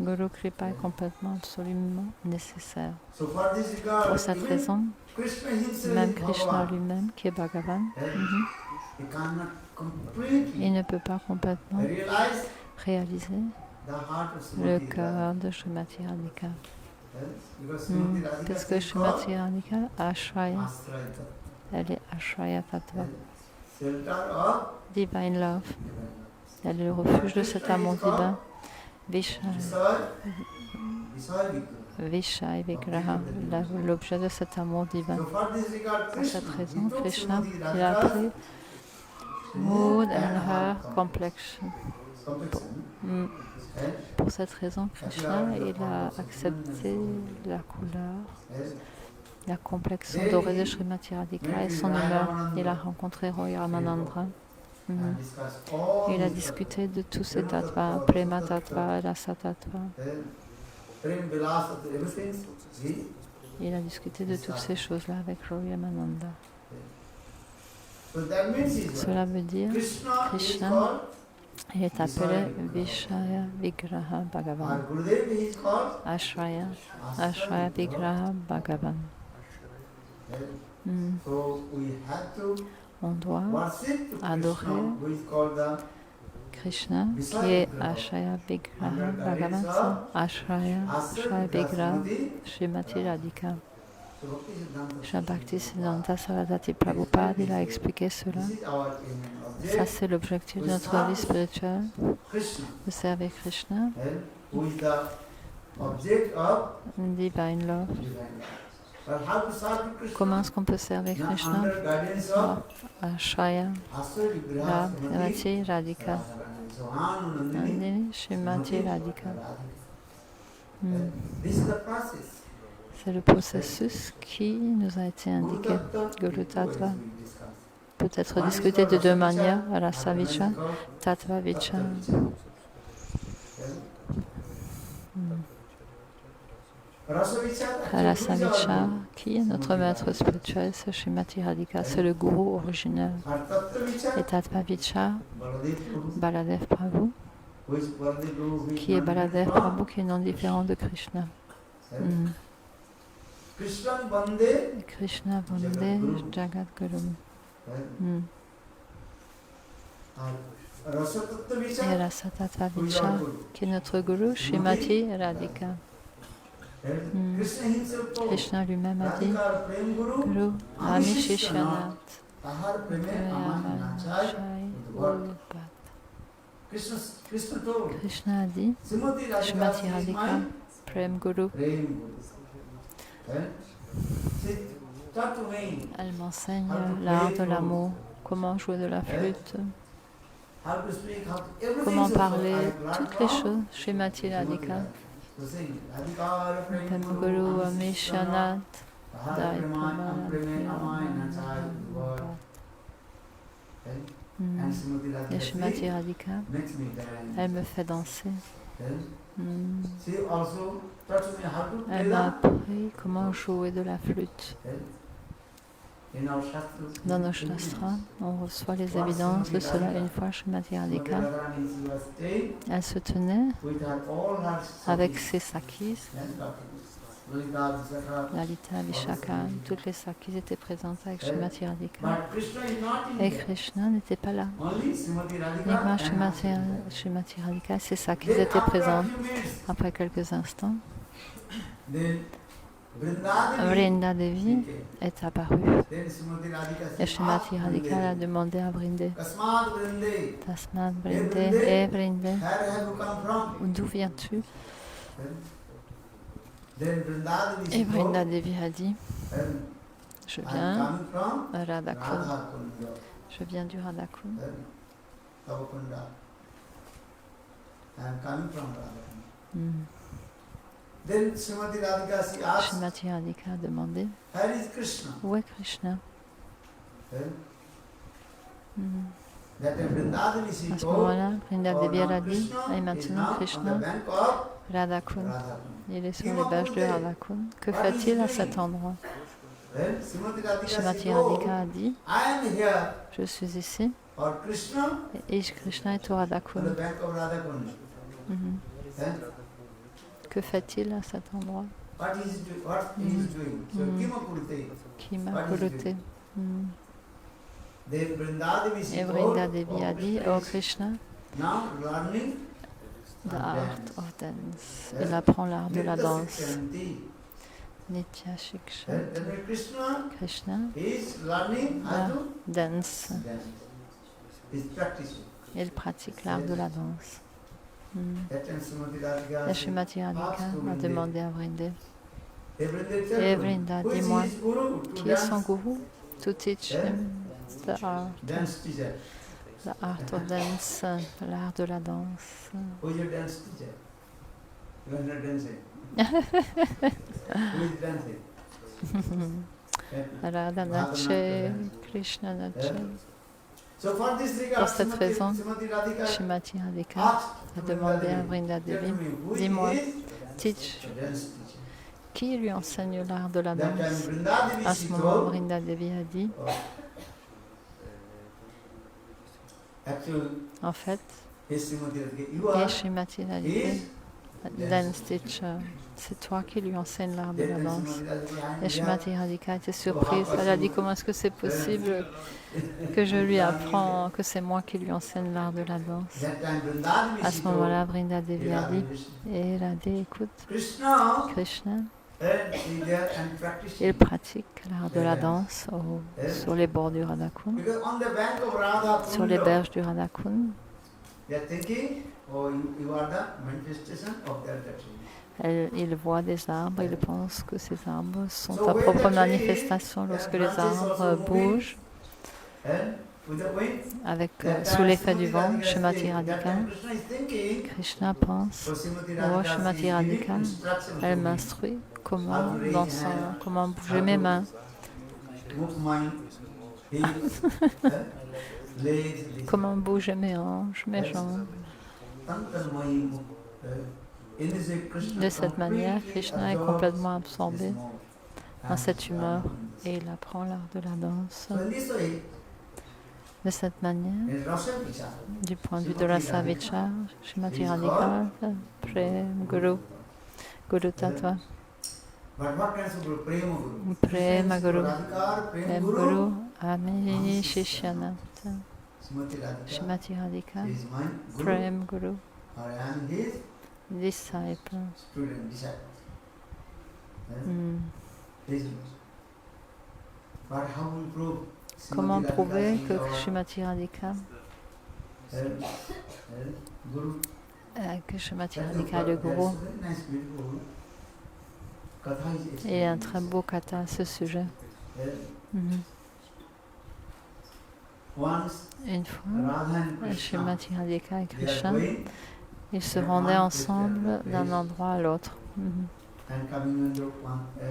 Guru Kripa est complètement, absolument nécessaire. Pour cette raison, même Krishna lui-même, qui est Bhagavan, il ne peut pas complètement réaliser le cœur de Srimati Radhika. Parce que Srimati Radhika, Ashraya, elle est Ashraya Tattva, Divine Love. Elle est le refuge de cet amour divin. Vishaya Vigraha, l'objet de cet amour divin. Pour cette raison, Krishna, il a appris Mood and Her Complexion. Pour cette raison, Krishna, il a accepté la couleur, la complexion dorée de Srimati Radhika et son humeur. Il a rencontré Roy Ramanandra. Il a discuté de tous ces tattvas, Prema Tattva, Rasa Tattva. Il a discuté de toutes ces choses-là avec Roy Ramananda. Cela veut dire Krishna, il est appelé Vishaya Vigraha Bhagavan. Ashraya, Ashraya Vigraha Bhagavan. On doit adorer Krishna, qui est Ashraya Vigraha Bhagavan, Ashraya, Ashraya Vigraha Srimati Radhika. Shri Bhaktisiddhanta Saraswati Prabhupada, il a expliqué cela. Ça, c'est l'objectif de notre vie spirituelle. Vous servez Krishna, Divine Love. Comment est-ce qu'on peut servir Krishna? Ashraya, Srimati Radhika. Srimati Radhika. C'est le processus qui nous a été indiqué. Guru Tattva peut être discuté de deux manières, Rasa Vichara, Tattva Vichara. Rasa Vichara, qui est notre maître spirituel, c'est Srimati Radhika, c'est le gourou originel. Et Tattva Vichara, Baladev Prabhu, qui est Baladev Prabhu, qui est non différent de Krishna. Krishna Bande Jagat Guru. Et Rasa Tattva Vichara, qui est notre guru, Srimati Radhika. Krishna lui-même a dit Guru Ami Shishyanat Krishna a dit Srimati Radhika Prem Guru. Elle m'enseigne l'art de l'amour, comment jouer de la flûte, comment parler, toutes les choses. Srimati Radhika. Prem Guru Amishyanat Et Srimati Radhika, elle me fait danser. Then she also taught me how to play Elle m'a the appris comment jouer de la flûte. in our Shastras. Dans nos shastras, on reçoit les évidences de cela une fois Srimati Srimati Radhika. Radharani, she was staying Elle se tenait with her all her avec sakis, ses sakis, and Lalita, Vishaka. Lalita, Vishaka, toutes les sakis étaient présentes avec Srimati Radhika. But Krishna is not in Et there. Krishna n'était pas là. Only Srimati Radhika Uniquement and Srimati Radhika et ses sakis Then étaient after a présentes. few minutes, Après quelques instants, then Vrindadevi Vrinda Devi came. est apparue. Then Srimati Radhika Et said, Srimati "Ask Radhika a Vrindadevi, demandé à Vrindé, Kasmat Vrinde, Tasmat Vrindé, et Vrindé, where have you come from?" d'où viens-tu? Then Vrindadevi Et Vrinda spoke, Devi a dit, and je I am viens coming from Radhakund, Radhakunda, je viens du Radhakund. Tavakunda. I am coming from Radhakunda. Hmm. Then Srimati Radhika, she asked, Srimati Radhika a demandé, "Where is Krishna?" où est Krishna? Then Hmm. that time Vrindadevi, she À ce told, moment-là, Vrinda "Oh, Devi elle a now dit, Krishna et is maintenant now on the Krishna, bank of Radhakund, Radhakunda." il est sur les berges de Radhakund. Que fait-il à cet endroit? Then Srimati Radhika, she Srimati told, Radhika a dit, "I am here je suis ici for Krishna et Krishna est au on the Radhakund. bank of Radhakunda." Mhm. Then Que fait-il à cet endroit? what he is doing? So Kimakurute. Qui m'a coloté. Then Vrindadevi, she Et told, Vrinda Devi a "Oh, dit, Krishna oh is Krishna, now learning the and art dance. of dance. Il apprend l'art de la Nitya danse. Shikshanti. Nitya Shiksha. Then Krishna Krishna is learning how to dance. dance. He's practicing. Il pratique l'art de la danse. That time Srimati Radhika, Et Srimati Radhika a demandé à Vrindé, Et Vrinda, dis-moi, qui est son gourou? To teach him the art of dance, l'art de la danse. Who is your dance teacher? You are not dancing. Who is dancing? Radha Nache, Krishna Nache. So for this regard, Pour cette raison, Srimati Radhika Srimati Radhika asked a demandé à Vrinda Tell Devi, me, who dis-moi, is teach, the dance teacher? qui lui enseigne l'art de la That time danse? Vrindadevi, À she ce moment, told, Vrinda Devi a dit, actually, en fait, yes, Srimati Radhika, you et are Srimati Radhika, his dance teacher, c'est toi qui lui enseigne l'art de la Then danse. Srimati Radhika, I am Et here. Srimati Radhika était surprise. Elle a dit, comment est-ce que c'est possible que je lui apprends, que c'est moi qui lui enseigne l'art de la danse? That time Vrindadevi, À she ce told, moment-là, Vrinda Devi a dit, Radha, et Radhe, écoute, Krishna Krishna, is there and practicing. il pratique l'art de la danse sur les bords du Radhakund, Because on the bank of Radha sur les berges du Radhakund. they are thinking, oh, you are the manifestation of that action. Il voit des arbres, il pense que ces arbres sont sa propre manifestation lorsque les arbres bougent And with the wind, avec, that sous time l'effet du Srimati vent. Radhika Srimati said, that Radhika, time Krishna is thinking, Krishna pense, oh, Srimati oh Radhika, she Srimati is giving Radhika, instruction elle to me. m'instruit comment bouger mes mains, Move my heels, legs, comment bouger mes hanches, mes jambes. De cette manière, Krishna est complètement absorbé dans cette humeur et il apprend l'art de la danse. De cette manière, du point de vue de la Savichar, Srimati Radhika, Prem Guru, Guru Tattva, Prema Guru, Prem Guru, Ami Shishyana, Srimati Radhika, Prem Guru, disciple. Comment prouver que Srimati Radhika est le gourou? Il y a un très beau katha à ce sujet. Une fois, Srimati Radhika et Krishna, ils se rendaient ensemble d'un endroit à l'autre.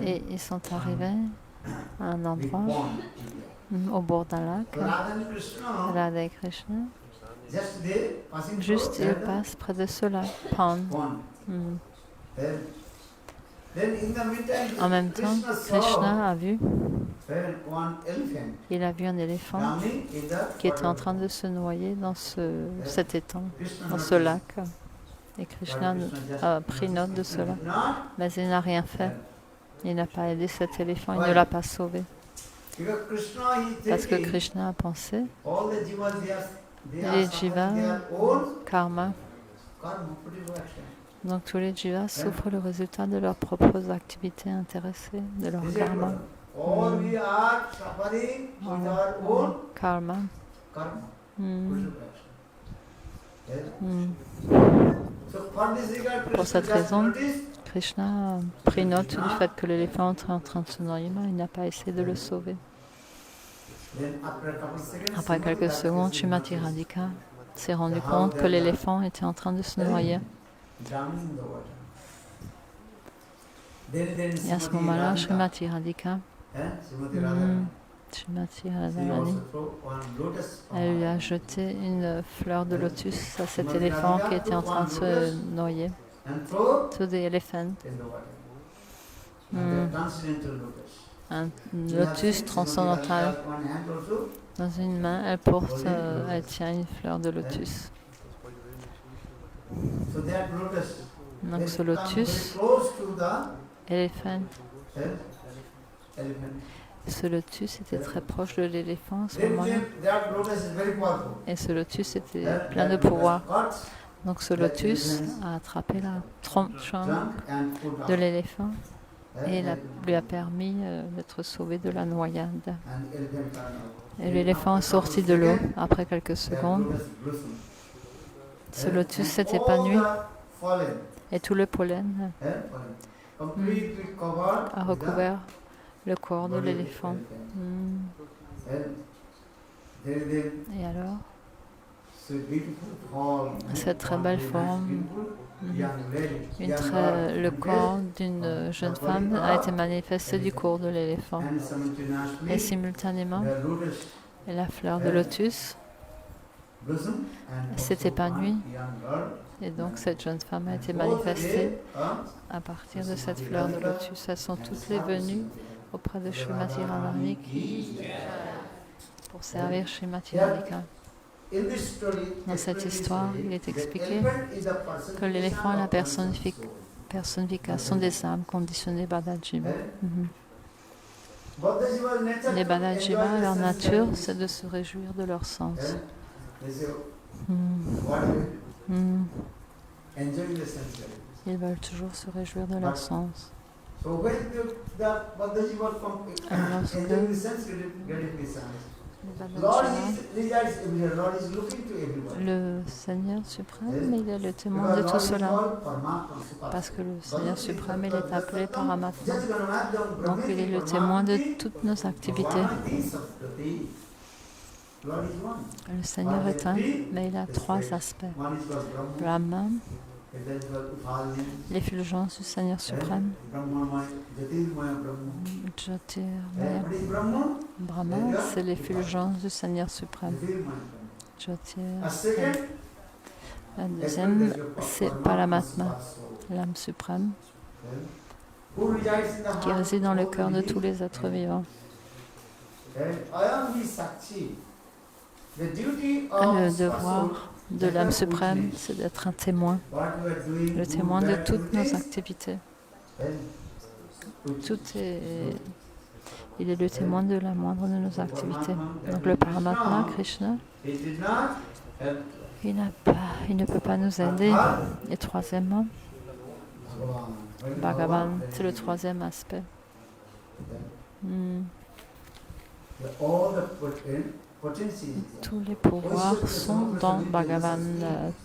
Et ils sont arrivés à un endroit au bord d'un lac. Radha et Krishna, Just they passing Juste through il at the passe près de cela. Pond. pond. Hmm. Then in the meantime, En même temps, Krishna Krishna saw a vu, one elephant il a vu un éléphant drowning in the qui était en water. train de se noyer dans cet étang, Krishna dans ce noticed. lac. Et Krishna a pris note de cela. Mais il n'a rien fait. Il n'a pas aidé cet éléphant, il ne l'a pas sauvé. Because Krishna is Parce que thinking, Krishna a pensé, all the jivas, they are les suffering jivas, their own karma. karma, particular action. Donc tous les jivas souffrent le résultat de leurs propres activités intéressées, de leur This is karma. all we are suffering with our own Karma. karma, Hmm. particular action. Yes. Hmm. So for this regard, Pour Krishna cette just raison, noticed, Krishna a pris note du fait que l'éléphant était en train de se noyer, mais il n'a pas essayé de le sauver. then after a couple of seconds, Après quelques secondes, Srimati Radhika s'est rendu compte que l'éléphant était en train de se noyer. drowning in the water. Et à ce moment-là, Srimati Radhika, Srimati Radha, Srimati she Radharani, also threw one lotus elle lui a jeté une fleur de lotus à cet éléphant qui était en train de se noyer. and throw To the elephant, in the water. Mm. And the transcendental lotus. un We have lotus seen transcendantal. Srimati Radha has one hand also. Dans une main, elle porte, elle tient une fleur de lotus. So that lotus, Donc they ce come very lotus, close to the éléphant, elephant. ce lotus était très proche de l'éléphant à ce Then moment-là. that lotus is very powerful. Et ce lotus était That plein de lotus pouvoir. got Donc ce lotus a attrapé la tronche drunk and put de out. l'éléphant et And lui a permis d'être sauvé de la noyade. elephant turned out. Et l'éléphant est sorti de l'eau après quelques That secondes. lotus blossomed. Ce lotus s'est And all épanoui the fallen, et tout le pollen completely covered a recouvert le corps de l'éléphant. Hmm. Et alors, cette très belle forme, le corps d'une jeune femme a été manifesté du corps de l'éléphant. Et simultanément, la fleur de lotus s'est épanouie. Et donc cette jeune femme a été manifestée à partir de cette fleur de lotus. Elles sont toutes les venues auprès de Srimati Radharani pour servir Srimati Radhika. Dans cette histoire, il est expliqué que l'éléphant et la personnification des âmes conditionnées Badajiva. Les Badajiva, leur nature, c'est de se réjouir de leur sens. Ils veulent toujours se réjouir de leur sens. Le Seigneur suprême, il est le témoin de tout cela. Parce que le Seigneur suprême, il est appelé Paramatma. Donc il est le témoin de toutes nos activités. Le Seigneur est un, mais il a trois aspects. Brahman, l'effulgence du Seigneur suprême. Jyotirmaya. Brahman, c'est l'effulgence du Seigneur suprême. Jyotirmaya. La deuxième, c'est Paramatma, l'âme suprême, qui réside dans le cœur de tous les êtres vivants. Le devoir de l'âme suprême, c'est d'être un témoin, le témoin de toutes nos activités. Il est le témoin de la moindre de nos activités. Donc le Paramatma, Krishna, il ne peut pas nous aider. Et troisièmement, Bhagavan, c'est le troisième aspect. Tous les pouvoirs sont dans Bhagavan,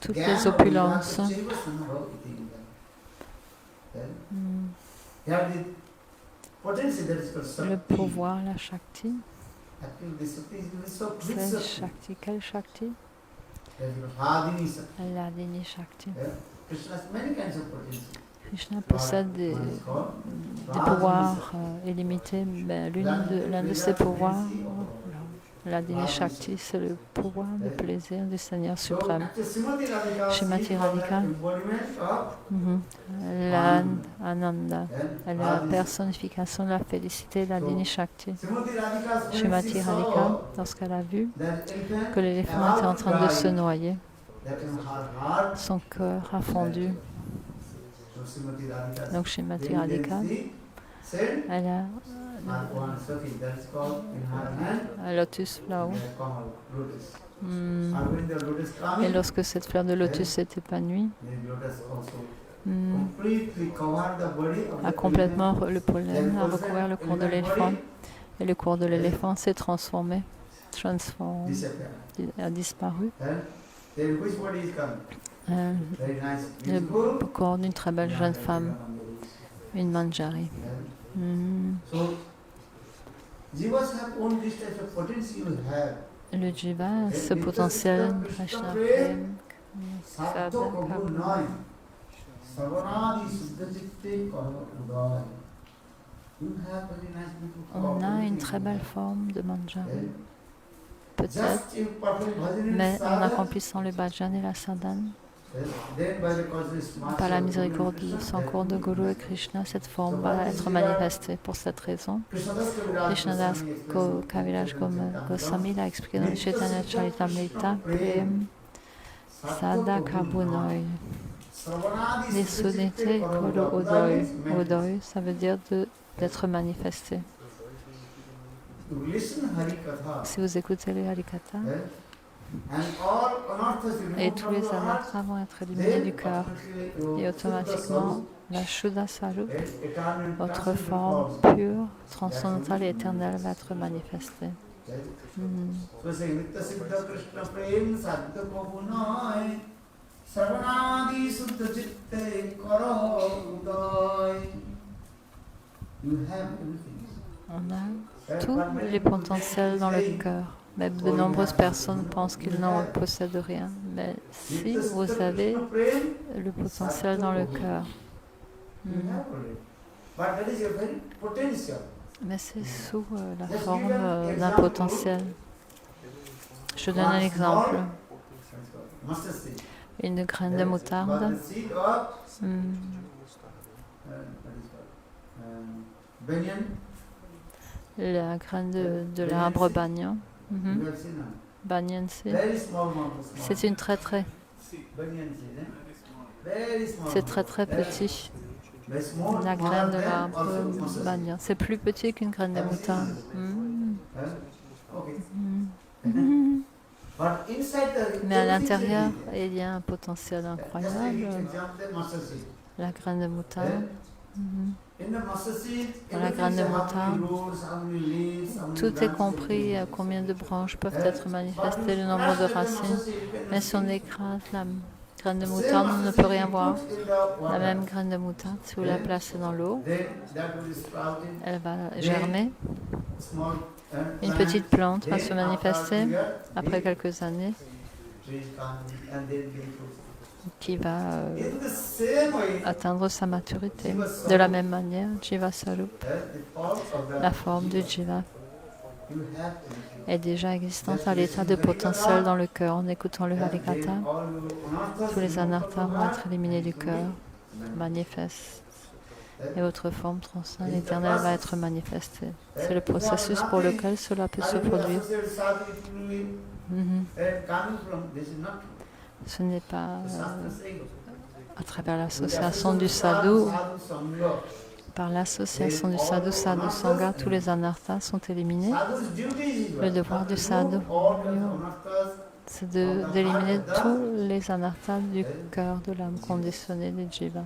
toutes les opulences. Le pouvoir, la Shakti. C'est Shakti. Quelle Shakti? L'Adini Shakti. Krishna possède des pouvoirs illimités, mais l'un de ses pouvoirs, La Dini Shakti, c'est le pouvoir, le plaisir du Seigneur suprême. Srimati Radhika, l'Ananda, elle est la personnification de la félicité de la Dini Shakti. Srimati Radhika, lorsqu'elle a vu que l'éléphant était en train de se noyer, son cœur a fondu. Donc Srimati Radhika, elle a un lotus flower. Et lorsque cette fleur de lotus s'est épanouie, a complètement le pollen a recouvert le corps de l'éléphant. Et le corps de l'éléphant s'est transformé, a disparu. Le corps d'une très belle jeune femme, une manjari. Le jiva, ce potentiel, Krishna Prem, on a une très belle forme de manjari, peut-être, mais en accomplissant le bhajan et la sadhana, par la miséricorde de son corps de Guru et Krishna, cette forme va être manifestée. Pour cette raison, Krishnadas Kaviraj Goswami l'a expliqué dans le Chaitanya Charitamrita, Prem Sadaka Bunoy. Les sunités Kolo Udoy. Udoy, ça veut dire d'être manifesté. Si vous écoutez les Harikatha, et tous les anarthas vont être éliminés du cœur. Et automatiquement, la Shuddha Sarup, votre forme pure, transcendantale et éternelle, va être manifestée. On a tous les potentiels dans le cœur. Mais de nombreuses personnes pensent qu'ils n'en possèdent rien. Mais si vous avez le potentiel dans le cœur, mais c'est sous la forme d'un potentiel. Je donne un exemple. Une graine de moutarde. La graine de l'arbre banyan. Banyan seed. C'est une très petit. La graine de l'arbre banyan. C'est plus petit qu'une graine de moutarde. Mais à l'intérieur, il y a un potentiel incroyable. La graine de moutarde. Dans la graine de moutarde, tout est compris, combien de branches peuvent être manifestées, le nombre de racines. Mais si on écrase la graine de moutarde, on ne peut rien voir. La même graine de moutarde, si vous la placez dans l'eau, elle va germer. Une petite plante va se manifester après quelques années, qui va atteindre sa maturité. De la même manière, Jiva Sarup, la forme du Jiva, est déjà existante à l'état de potentiel dans le cœur. En écoutant le Harikatha, tous les anarthas vont être éliminés du cœur, manifestent, et votre forme transcendante éternelle va être manifestée. C'est le processus pour lequel cela peut se produire. Ce n'est pas à travers l'association du sadhu. Par l'association du sadhu, sadhu sangha, tous les anarthas sont éliminés. Le devoir du sadhu, c'est d'éliminer tous les anarthas du cœur de l'âme conditionnée des jivas.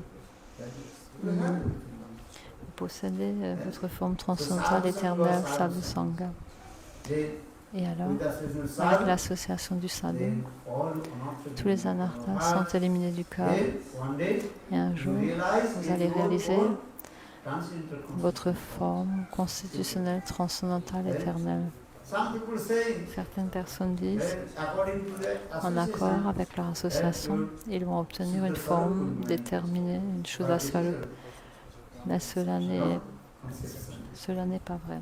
Vous possédez votre forme transcendantale éternelle, sadhu sangha. Et alors, avec l'association du sadhu, tous les anarthas sont éliminés du cœur. Et un jour, vous allez réaliser votre forme constitutionnelle, transcendantale, éternelle. Certaines personnes disent, en accord avec leur association, ils vont obtenir une forme déterminée, une Shuddha Swarup. Mais cela n'est pas vrai.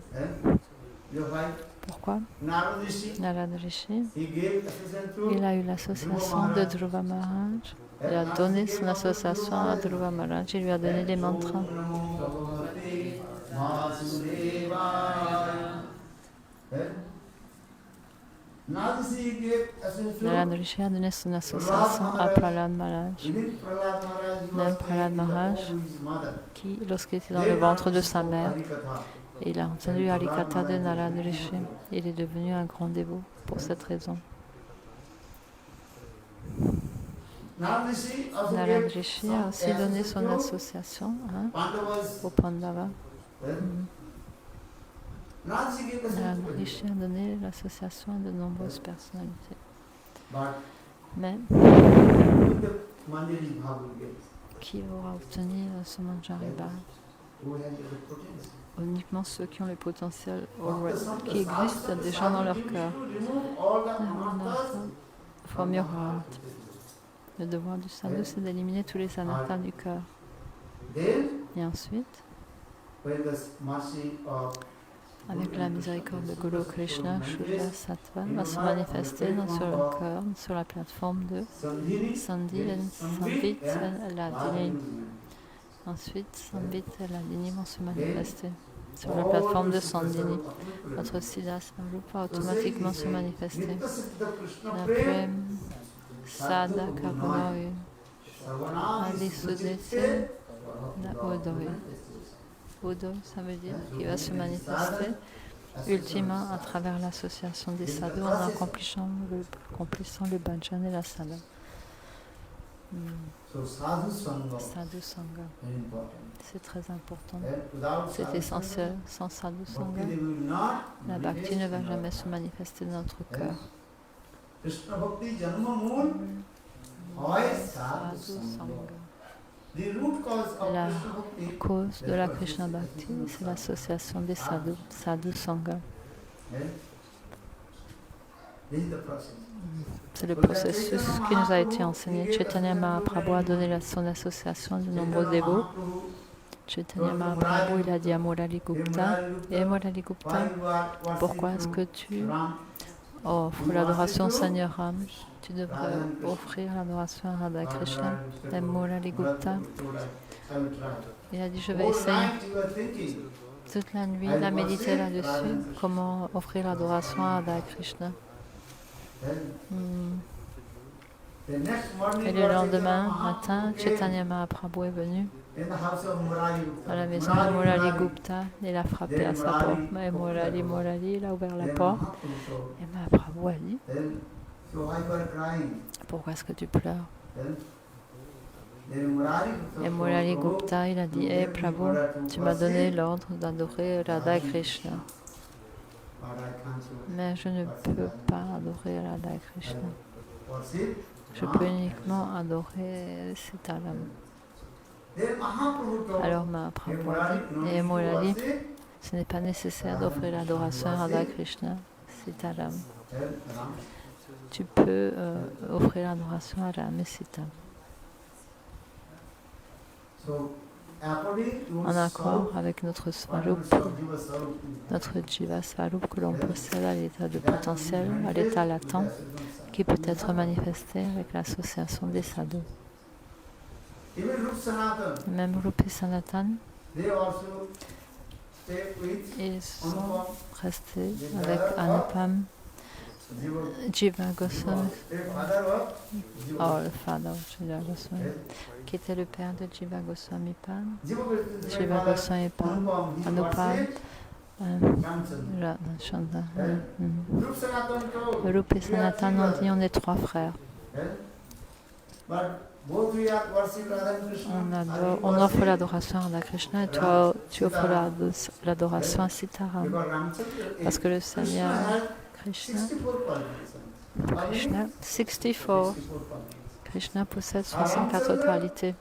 Pourquoi Narada Rishi, Narad Rishi, he gave assistance to il a eu l'association de Dhruva Maharaj. Il a donné son association à Dhruva Maharaj. Il lui a donné les mantras. Om Namo Bhagavate Vasudevaya. Narada Rishi gave assistance to Narad Rishi a donné son association à Prahlad Maharaj. even Prahlad Maharaj, who Même was Prahlad in the Maharaj, womb of his mother. qui, lorsqu'il était dans le ventre de sa mère, il a entendu Harikatha de Narad Rishi. Il est devenu un grand dévot pour cette raison. Narada Rishi also Narad gave Rishi some a aussi donné son assistance association Pandavas. aux Pandavas. Narada Rishi gave assistance Narad to him. Rishi a donné l'association à de nombreuses personnalités. But Mais with the Manjari Bhavu gave, qui aura obtenu ce Manjari Bhav? who had the potential. Uniquement ceux qui ont le potentiel qui existent déjà dans leur cœur. From your heart. Le devoir du sadhu, c'est d'éliminer tous les anarthas du cœur. Et ensuite, avec la miséricorde de Guru Krishna, Shuddha Sattva va se manifester sur le cœur, sur la plateforme de Sandhi et Sambit et Ladini. Ensuite, Sambit et Ladini vont se manifester sur la plateforme de Sandhini. Votre Siddha Swarup va automatiquement se manifester. Après Sada Karunoi, Adi Sudete, Udoi. Udoi, ça veut dire qu'il va se manifester ultimement à travers l'association des sadhus en accomplissant le bhajan et la sadhana. Sadhu Sangha, c'est très important, c'est essentiel. Sans Sadhu Sangha, la bhakti ne va jamais se manifester dans notre cœur. Sadhu Sangha. La cause de la Krishna Bhakti, c'est l'association des sadhus, Sadhu Sangha. C'est le processus qui nous a été enseigné. Chaitanya Mahaprabhu a donné son association à de nombreux dévots. Chaitanya Mahaprabhu, il a dit à Murali Gupta, et Murali Gupta, pourquoi est-ce que tu offres l'adoration au Seigneur Ram? Tu devrais offrir l'adoration à Radha Krishna. Et Murali Gupta, il a dit, je vais essayer. Toute la nuit, il a médité là-dessus, comment offrir l'adoration à Radha Krishna. Et le lendemain matin, Chaitanya Mahaprabhu est venu à la maison de Murali Gupta. Il a frappé à sa porte. Et Murali, il a ouvert la porte. Et Mahaprabhu a dit, pourquoi est-ce que tu pleures? Et Murali Gupta, il a dit, hé Prabhu, tu m'as donné l'ordre d'adorer Radha Krishna. Mais je ne peux pas adorer Radha Krishna. Je peux uniquement adorer Sitaram. Alors Mahaprabhu a dit, et Murali, ce n'est pas nécessaire d'offrir l'adoration à Radha Krishna, Sitaram. Tu peux offrir l'adoration à Ram et Sita. En accord avec notre Swarup, notre Jiva Swarup que l'on possède à l'état de potentiel, à l'état latent, qui peut être manifesté avec l'association des sadhus. Même Rup et Sanatan, ils sont restés avec Anupam, Jiva Goswami, le father of Jiva Goswami, qui était le père de Jiva Goswami Pan, Jiva Goswami Pan, Anupam, Chanda. Rup et Sanatan ont dit, on est trois frères. On offre l'adoration à Radha Krishna et toi tu offres l'adoration à Sitaram. Parce que le Seigneur Krishna 64. Krishna possède 64 qualités.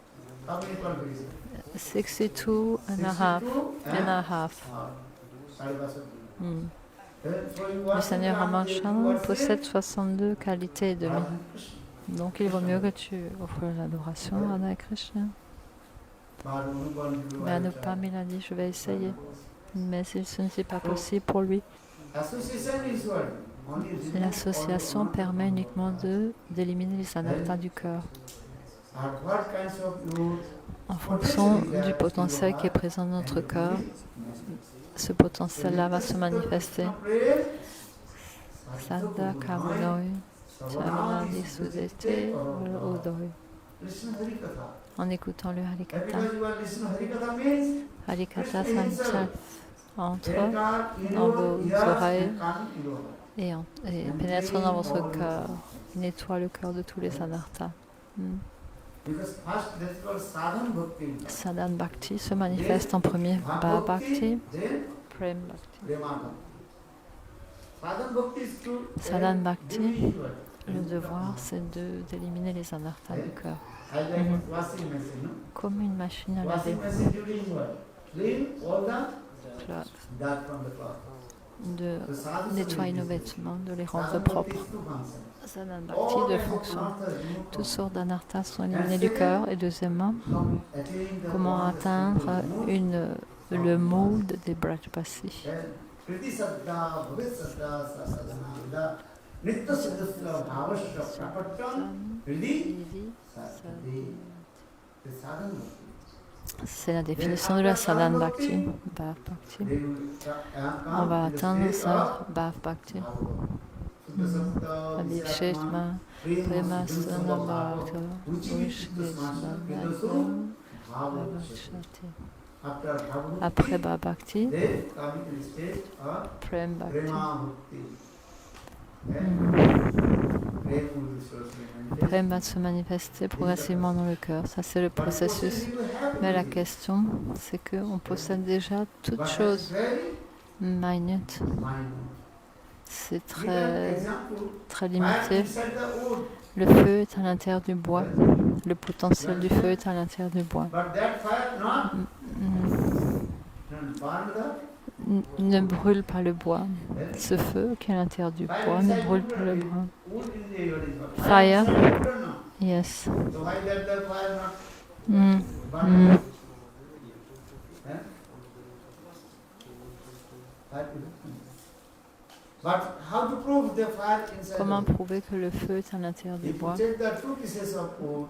62 and a half. Le Seigneur Ramachandra possède 62 qualités et demie. Donc il vaut mieux que tu offres l'adoration à Radha Krishna. Mais Anupam, il a dit, je vais essayer. Mais ce n'est pas possible pour lui. L'association permet uniquement d'éliminer les anarthas du cœur. En fonction du potentiel qui est présent dans notre cœur, ce potentiel-là va se manifester. Sada Kamunoi, Chamanadi Sudete, Odoi. En écoutant le Harikata. Harikata, ça entre dans vos oreilles et pénètre dans votre cœur. Nettoie le cœur de tous les anarthas. Sadhan Bhakti se manifeste en premier. Bhava Bhakti, Prem Bhakti. Sadhan Bhakti, le devoir, c'est d'éliminer les anarthas du cœur. Comme une machine à laver. De nettoyer nos vêtements, de les rendre propres. Sadhan Bhakti, deux fonctions. Toutes sortes d'anarthas sont éliminés du cœur. Et deuxièmement, comment atteindre le mood des Brajbasi. C'est la définition de la Sadhan Bhakti. Bhav Bhakti. On va atteindre ça, Bhav Bhakti. Abhishekma, Prema Sanabhakta, après Bhav Bhakti, Prem Bhakti. Prem va se manifester progressivement dans le cœur. Ça, c'est le processus. Mais la question, c'est qu'on possède déjà toutes choses minutes. C'est très limité. Le feu est à l'intérieur du bois. Le potentiel du feu est à l'intérieur du bois. Ne brûle pas le bois. Ce feu qui est à l'intérieur du bois ne brûle pas le bois. Fire. Yes. Comment prouver que le feu est à l'intérieur du bois?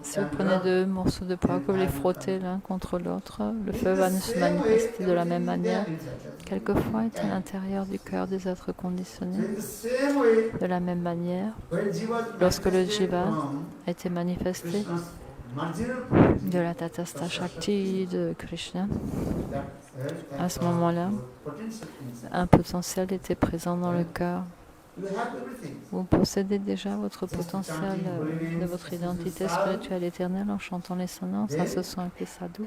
Si vous prenez deux morceaux de bois, que vous les frottez l'un contre l'autre, le feu va se manifester de la même manière. Quelquefois, il est à l'intérieur du cœur des êtres conditionnés. De la même manière, lorsque le Jiva a été manifesté de la Tatastha Shakti de Krishna, à ce moment-là, un potentiel était présent dans le cœur. Vous possédez déjà votre potentiel de votre identité spirituelle éternelle en chantant les sonants, ça se sont appelés sadhus.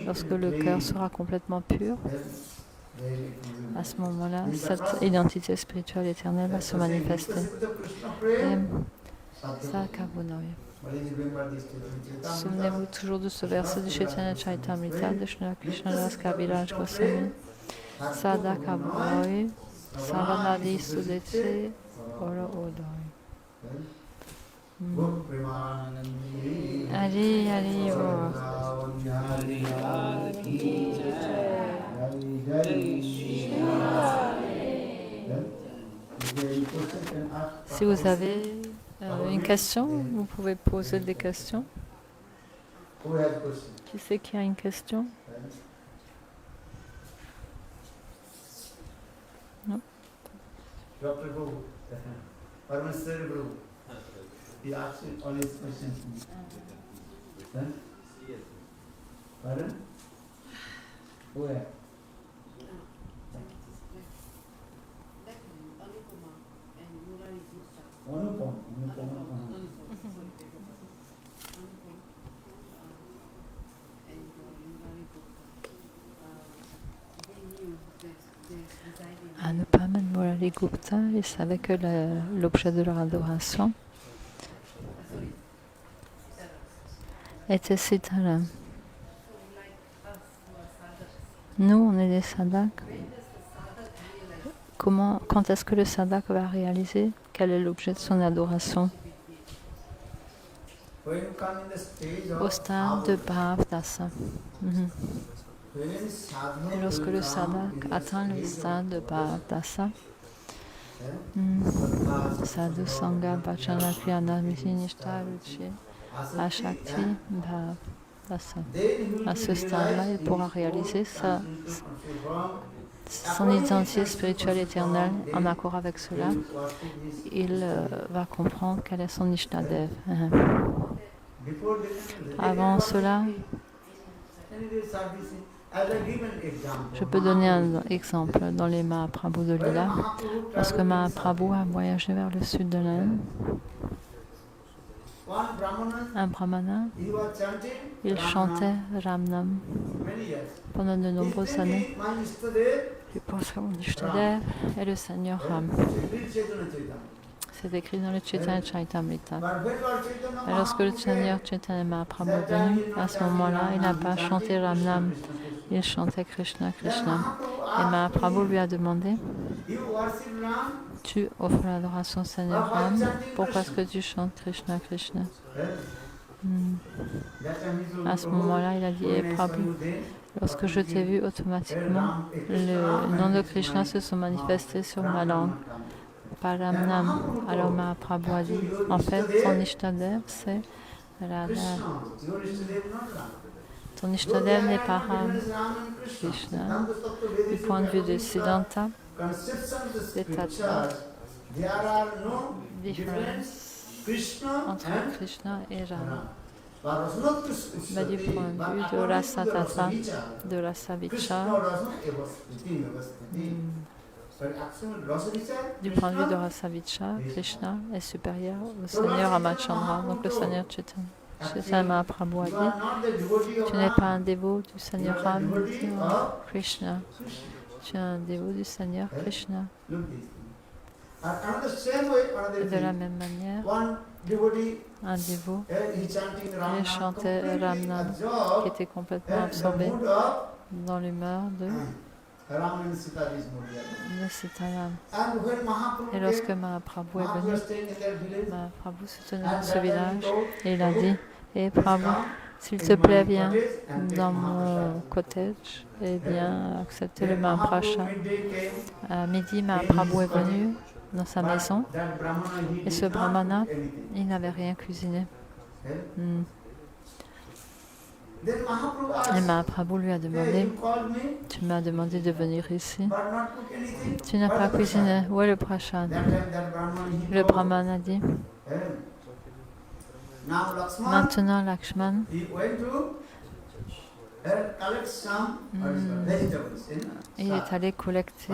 Lorsque le cœur sera complètement pur, à ce moment-là, cette identité spirituelle éternelle va se manifester. Souvenez-vous toujours de ce verset du Chaitanya Charitamrita de Srila Krishnadas Kaviraj Goswami. Sada Kabhoi, Savanadi Sudetse, Ora Odoi. Hari Hari Si vous avez une question, vous pouvez poser des questions. Qui c'est qui a une question? Non. Dr. Prabhu, Parameswar Prabhu, he asks all his questions. Pardon? Where? Anupam. Anupam et Murali Gupta, ils savaient que l'objet de leur adoration était Sitaram. Nous, on est des sadhaks. Quand est-ce que le sadhak va réaliser quel est l'objet de son adoration? Au stade de Bhav Dasa. Et lorsque le sadhak atteint le stade de Bhavdasa, Sadhu Sangha Bhajana Kriyana Miti Nishta Ruchi Ashakti Bhavdasa. À ce stade-là, il pourra réaliser son identité spirituelle éternelle. En accord avec cela, il va comprendre quel est son Ishtadev. Avant cela, je peux donner un exemple dans les Mahaprabhu de Lila. Lorsque Mahaprabhu a voyagé vers le sud de l'Inde, un brahmana, il chantait Ramnam pendant de nombreuses années. Il pense que mon Ishtadev est le Seigneur Ram. C'est écrit dans le Chaitanya Charitamrita. Et lorsque le Seigneur Chaitanya Mahaprabhu est venu, à ce moment-là, il n'a pas chanté Ramnam, il chantait Krishna Krishna. Et Mahaprabhu lui a demandé, tu offres l'adoration au Seigneur Ram, pourquoi est-ce que tu chantes Krishna Krishna? À ce moment-là, il a dit, Prabhu, lorsque je t'ai vu, automatiquement, le nom de Krishna se sont manifestés sur ma langue. Paramnam. Alors Mahaprabhu a dit, en fait, ton Ishtadev, c'est Radha. Ton Ishtadev n'est pas Ram, Krishna. Du point de vue de Siddhanta, c'est Tattva. Différence entre Krishna et Ram. Mais du point de vue de Rasa Tattva, de Rasa Vichar, du point de vue de Rasa Vichar, Krishna est supérieur au Seigneur Ramachandra. Donc le Seigneur Chaitanya Mahaprabhu a dit, tu n'es pas un dévot du Seigneur Ram, Krishna. Tu es un dévot du Seigneur Krishna. Et de la même manière, un dévot, il chantait Ramnam, qui était complètement absorbé dans l'humeur de Sitaram. Et lorsque Mahaprabhu est venu, Mahaprabhu se tenait dans ce village et il a dit, Prabhu, s'il te plaît, viens dans mon cottage et viens accepter le Mahaprasad. À midi, Mahaprabhu est venu dans sa maison et ce brahmana, il n'avait rien cuisiné. Et Mahaprabhu lui a demandé, tu m'as demandé de venir ici, tu n'as pas cuisiné, où est le prasad? Le brahman a dit, maintenant Lakshman, il est allé collecter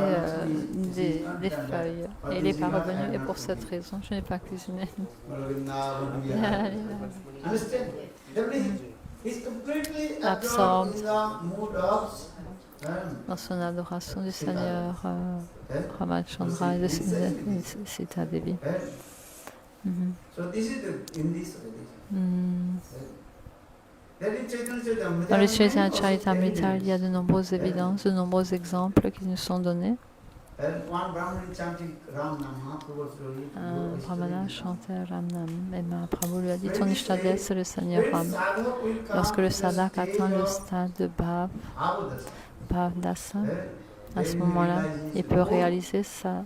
des feuilles et il n'est pas revenu et pour cette raison je n'ai pas cuisiné. Absorbé dans son adoration du Seigneur Ramachandra et de Sita Devi. Dans le Chaitanya Charitamrita, il y a de nombreuses évidences, de nombreux exemples qui nous sont donnés. Un brahmana chantait Ramnam et Mahaprabhu lui a dit, ton Ishtadev c'est le Seigneur Ram. Lorsque le sadhak atteint le stade de Bhavdasa, à ce moment-là, il peut réaliser son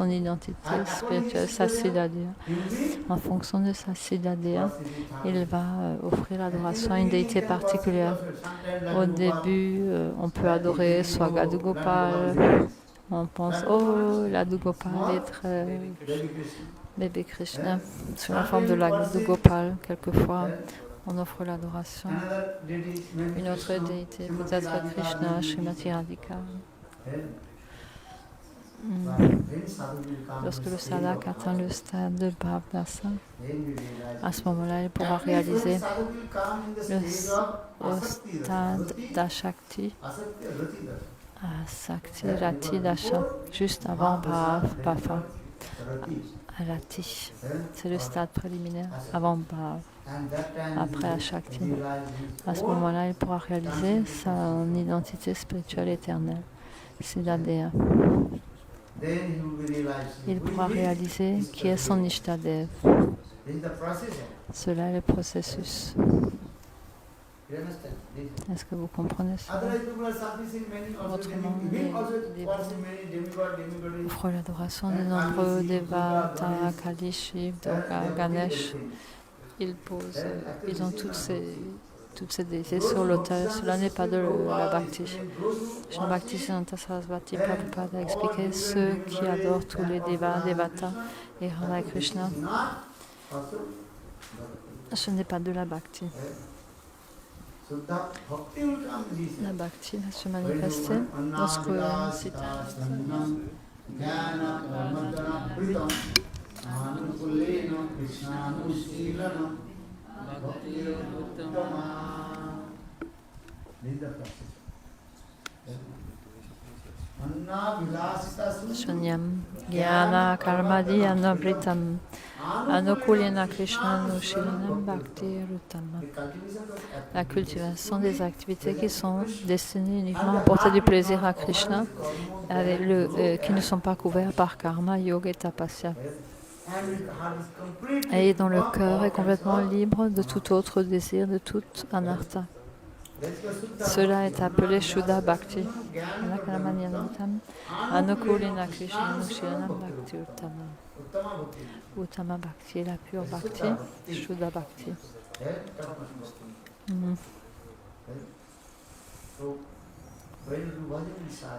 identité spirituelle, sa siddhadya. En fonction de sa siddhadya, il va offrir l'adoration à une déité particulière. Au début, on peut adorer soit Gadugopal, on pense, oh, Ladugopal est très bébé Krishna, sous la forme de Ladugopal. Quelquefois, on offre l'adoration. Une autre déité, peut-être Krishna, Srimati Radhika. Lorsque le sadhak atteint le stade de Bhavdasa, à ce moment-là, il pourra réaliser le stade d'Ashakti, Asakti Rati Dasha, juste avant Bhava, Rati. C'est le stade préliminaire avant Bhava, après Ashakti. À ce moment-là, il pourra réaliser son identité spirituelle éternelle, Siddhadaya. Il pourra réaliser qui est son Ishtadev. Cela est le processus. You understand? This. Est-ce que vous comprenez cela? Otherwise, people are practicing many also Autrement, him also les worship many demigods. offrent l'adoration de nombreux Devata, Kali, Shiv, Durga, Ganesh. Ils posent, ils ont toutes ces déités sur l'autel. Cela n'est pas de la bhakti. Jean Bhaktisiddhanta Sarasvati Prabhupada a expliqué ceux qui adorent tous les Devata et Radha Krishna. Ce n'est pas de la bhakti. La bhakti va se manifester lorsque Shunyam Jnana Karmadi Anabritam Anukulina Krishna Nushilanam Bhakti Rutama. La cultivation des activités qui sont destinées uniquement à apporter du plaisir à Krishna, qui ne sont pas couverts par karma, yoga et tapasya. Et dont le cœur est complètement libre de tout autre désir, de toute anartha. Cela est appelé Shuddha Bhakti. Anukulina Krishna Nushilanam Bhakti Uttama. Uttama Bhakti, la pure Bhakti, Shuddha Bhakti.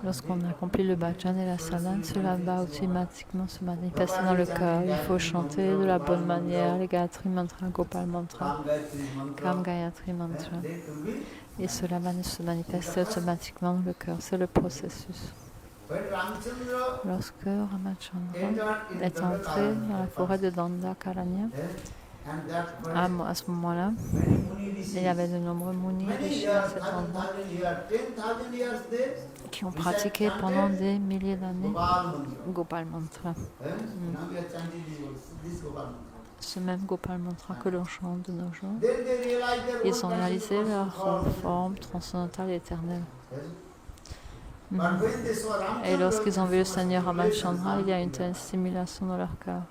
Lorsqu'on accomplit le bhajan et la sadhana, cela va automatiquement se manifester dans le cœur. Il faut chanter de la bonne manière les Gayatri Mantra, Gopal Mantra, Kam Gayatri Mantra. Et cela va se manifester automatiquement dans le cœur. C'est le processus. Lorsque Ramachandra est entré dans la forêt de Dandakaranya, à ce moment-là, il y avait de nombreux munis riches à cet endroit qui ont pratiqué pendant des milliers d'années Gopal Mantra. Ce même Gopal Mantra que l'on chante de nos jours, ils ont réalisé leur forme transcendantale et éternelle. Et lorsqu'ils ont vu le Seigneur Ramachandra, il y a une telle stimulation dans leur cœur.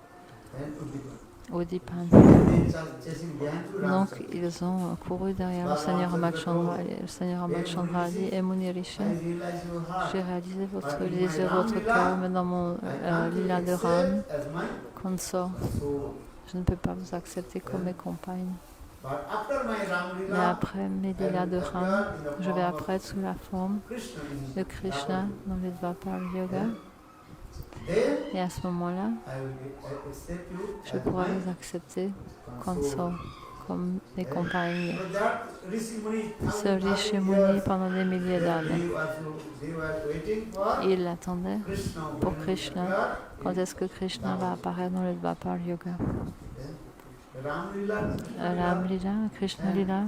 Udipan. Donc ils ont couru derrière le Seigneur Ramachandra. Le Seigneur Ramachandra a dit: « Muni Rishi, j'ai réalisé votre désir, votre cœur, mais dans mon lila de Ram, consort, je ne peux pas vous accepter comme mes compagnes. Mais après mes lilas de Ram, je vais apparaître sous la forme de Krishna dans les Dvapar Yoga. Et à ce moment-là, je pourrai vous accepter comme mes compagnes. » Ce Rishi Muni, pendant des milliers d'années, il attendait pour Krishna. Quand est-ce que Krishna va apparaître dans le Dvapar Yoga? Ram Lila, Krishna Lila,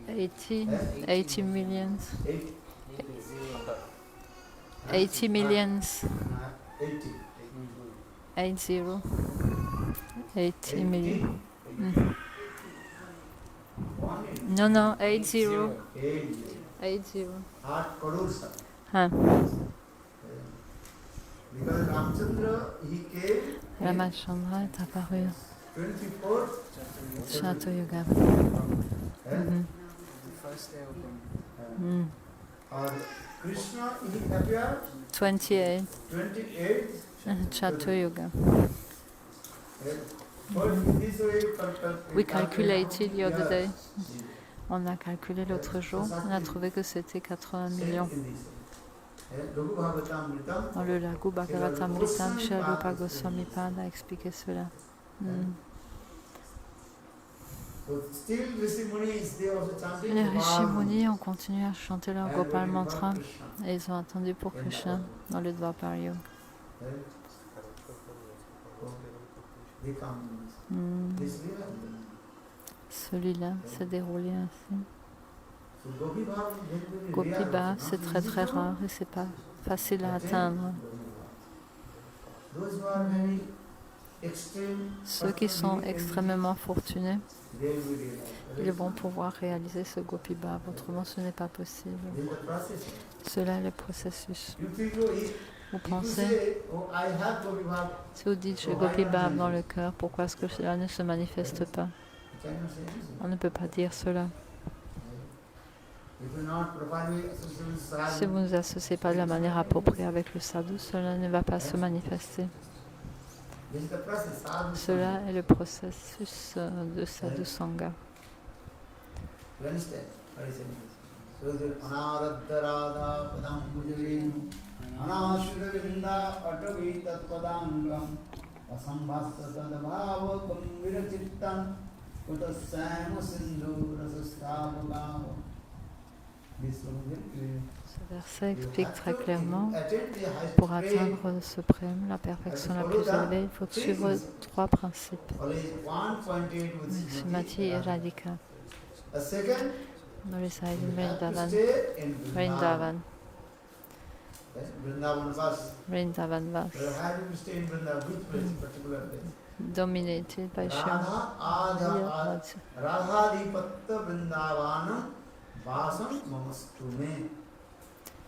80 millions. 80 millions. 80. 80 millions. Non, 80. 80. Hein. Ramachandra est apparu. Chato Yoga. 28. Chato Yoga. We calculated the other day. On a calculé l'autre jour. On a trouvé que c'était 80 millions. Dans le Laghu Bhagavatamritam, Sri Rupa Goswami Pada a expliqué cela. Les Rishi Munis ont continué à chanter leur Gopal Mantra et ils ont attendu pour Krishna dans le Dvapar Yoga. Celui-là s'est déroulé ainsi. Gopi Bhav, c'est très très rare et c'est pas facile à atteindre. Ceux qui sont extrêmement fortunés, ils vont pouvoir réaliser ce Gopi Bhav, autrement ce n'est pas possible. Cela est le processus. Vous pensez, si vous dites j'ai Gopi Bhav dans le cœur, pourquoi est-ce que cela ne se manifeste pas? You cannot say this. On ne peut pas dire cela. If you're not properly associated with sadhu, Si vous ne vous associez pas de la manière appropriée avec le sadhu, cela ne va pas se manifester. this is the process. Sadhu Cela est le processus de sadhu sangha. You understand? What is it? So the anaradha radha padam bhujavenu anashura vinda patavi tat padangam asambhasa tadabhavakam virachittam utasayama sindhu rasasthabhava. This one is very clear. Ce verset explique You have très to clairement, attain the highest pour grade. atteindre ce prème, la perfection la plus élevée, il faut suivre trois principes. College 1.8 with Srimati et Radhika. A second, Dans Sahib you have to Vrindavan. stay in Vrindavan. Vrindavan Vas. Vrindavan You Vas. have to stay in Vrindavan, which place, particular place. Dominated by Radha Adha Radhadipatta Vrindavanam Vasam Mamastu Me.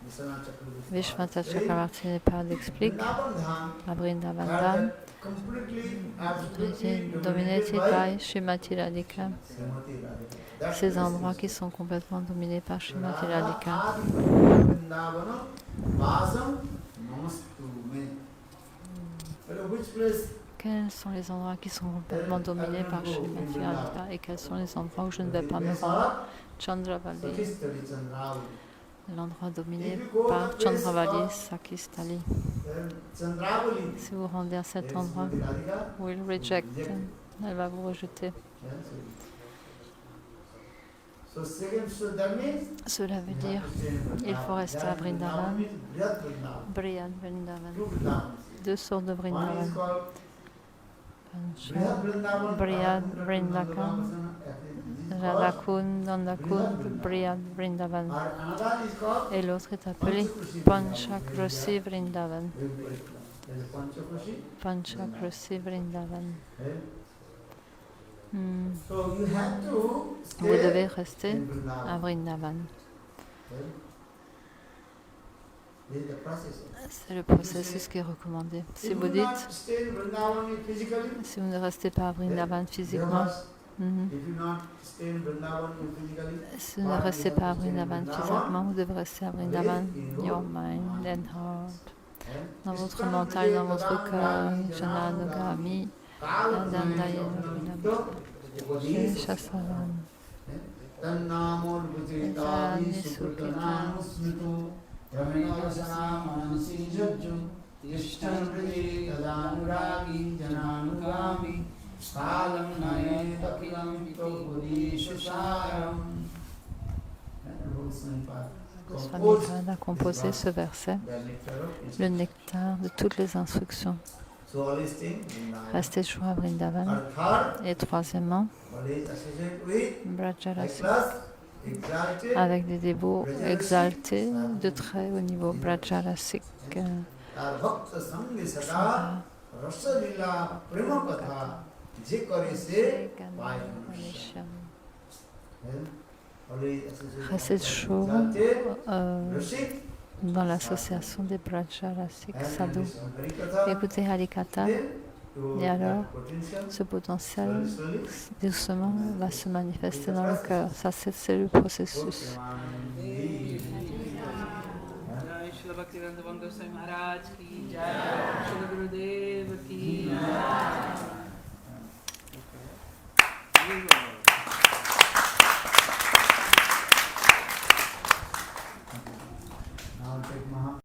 Vishwanath Chakravarti. Vishwanath Chakravarti Nepal explique Vrindavan Dham à Vrindavan had Dham, that completely, absolutely dominated by Srimati Radhika. Srimati Radhika. That's Ces the endroits essence. qui sont complètement dominés par Srimati Radhika. Radha Adipatta Vrindavanam Vasam Mamastu Me. But which place? Quels sont les endroits qui sont complètement dominés par Srimati Radhika et quels sont les endroits où je ne vais pas me rendre? Chandravali, Sakistali Chandravali. l'endroit dominé par Chandravali, Sakistali. Chandravali. Si vous rendez à cet endroit, will reject, elle va vous rejeter. So second, so that means Cela veut dire il faut rester à Vrindavan, Brihad Vrindavan, deux sortes de Vrindavan. Brihad Vrindavan, Radhakund, Nandakund, Brihad Vrindavan. Et l'autre est appelé Panchakrosi Vrindavan. Panchakrosi Vrindavan. Vous devez rester à Vrindavan. C'est le processus qui est recommandé. Si vous dites, si vous ne restez pas à Vrindavan physiquement, si vous ne restez pas à Vrindavan physiquement, vous devez rester à Vrindavan, your mind and heart, dans votre mental, dans votre cœur, Jananugami, Adandayana Vrindavan, Shasavan, Swamipada a composé ce verset, le nectar de toutes les instructions. Restez toujours à Vrindavan. Et troisièmement, Brajarasik, avec des dévots exaltés de très haut niveau. Brajarasik. Restez toujours dans l'association des Brajarasik Sadhu. Écoutez Harikatha et alors ce potentiel doucement va se manifester dans le cœur. Ça, c'est le processus. Jai Srila Bhaktivedanta Goswami Maharaj ki Jai, Srila Gurudev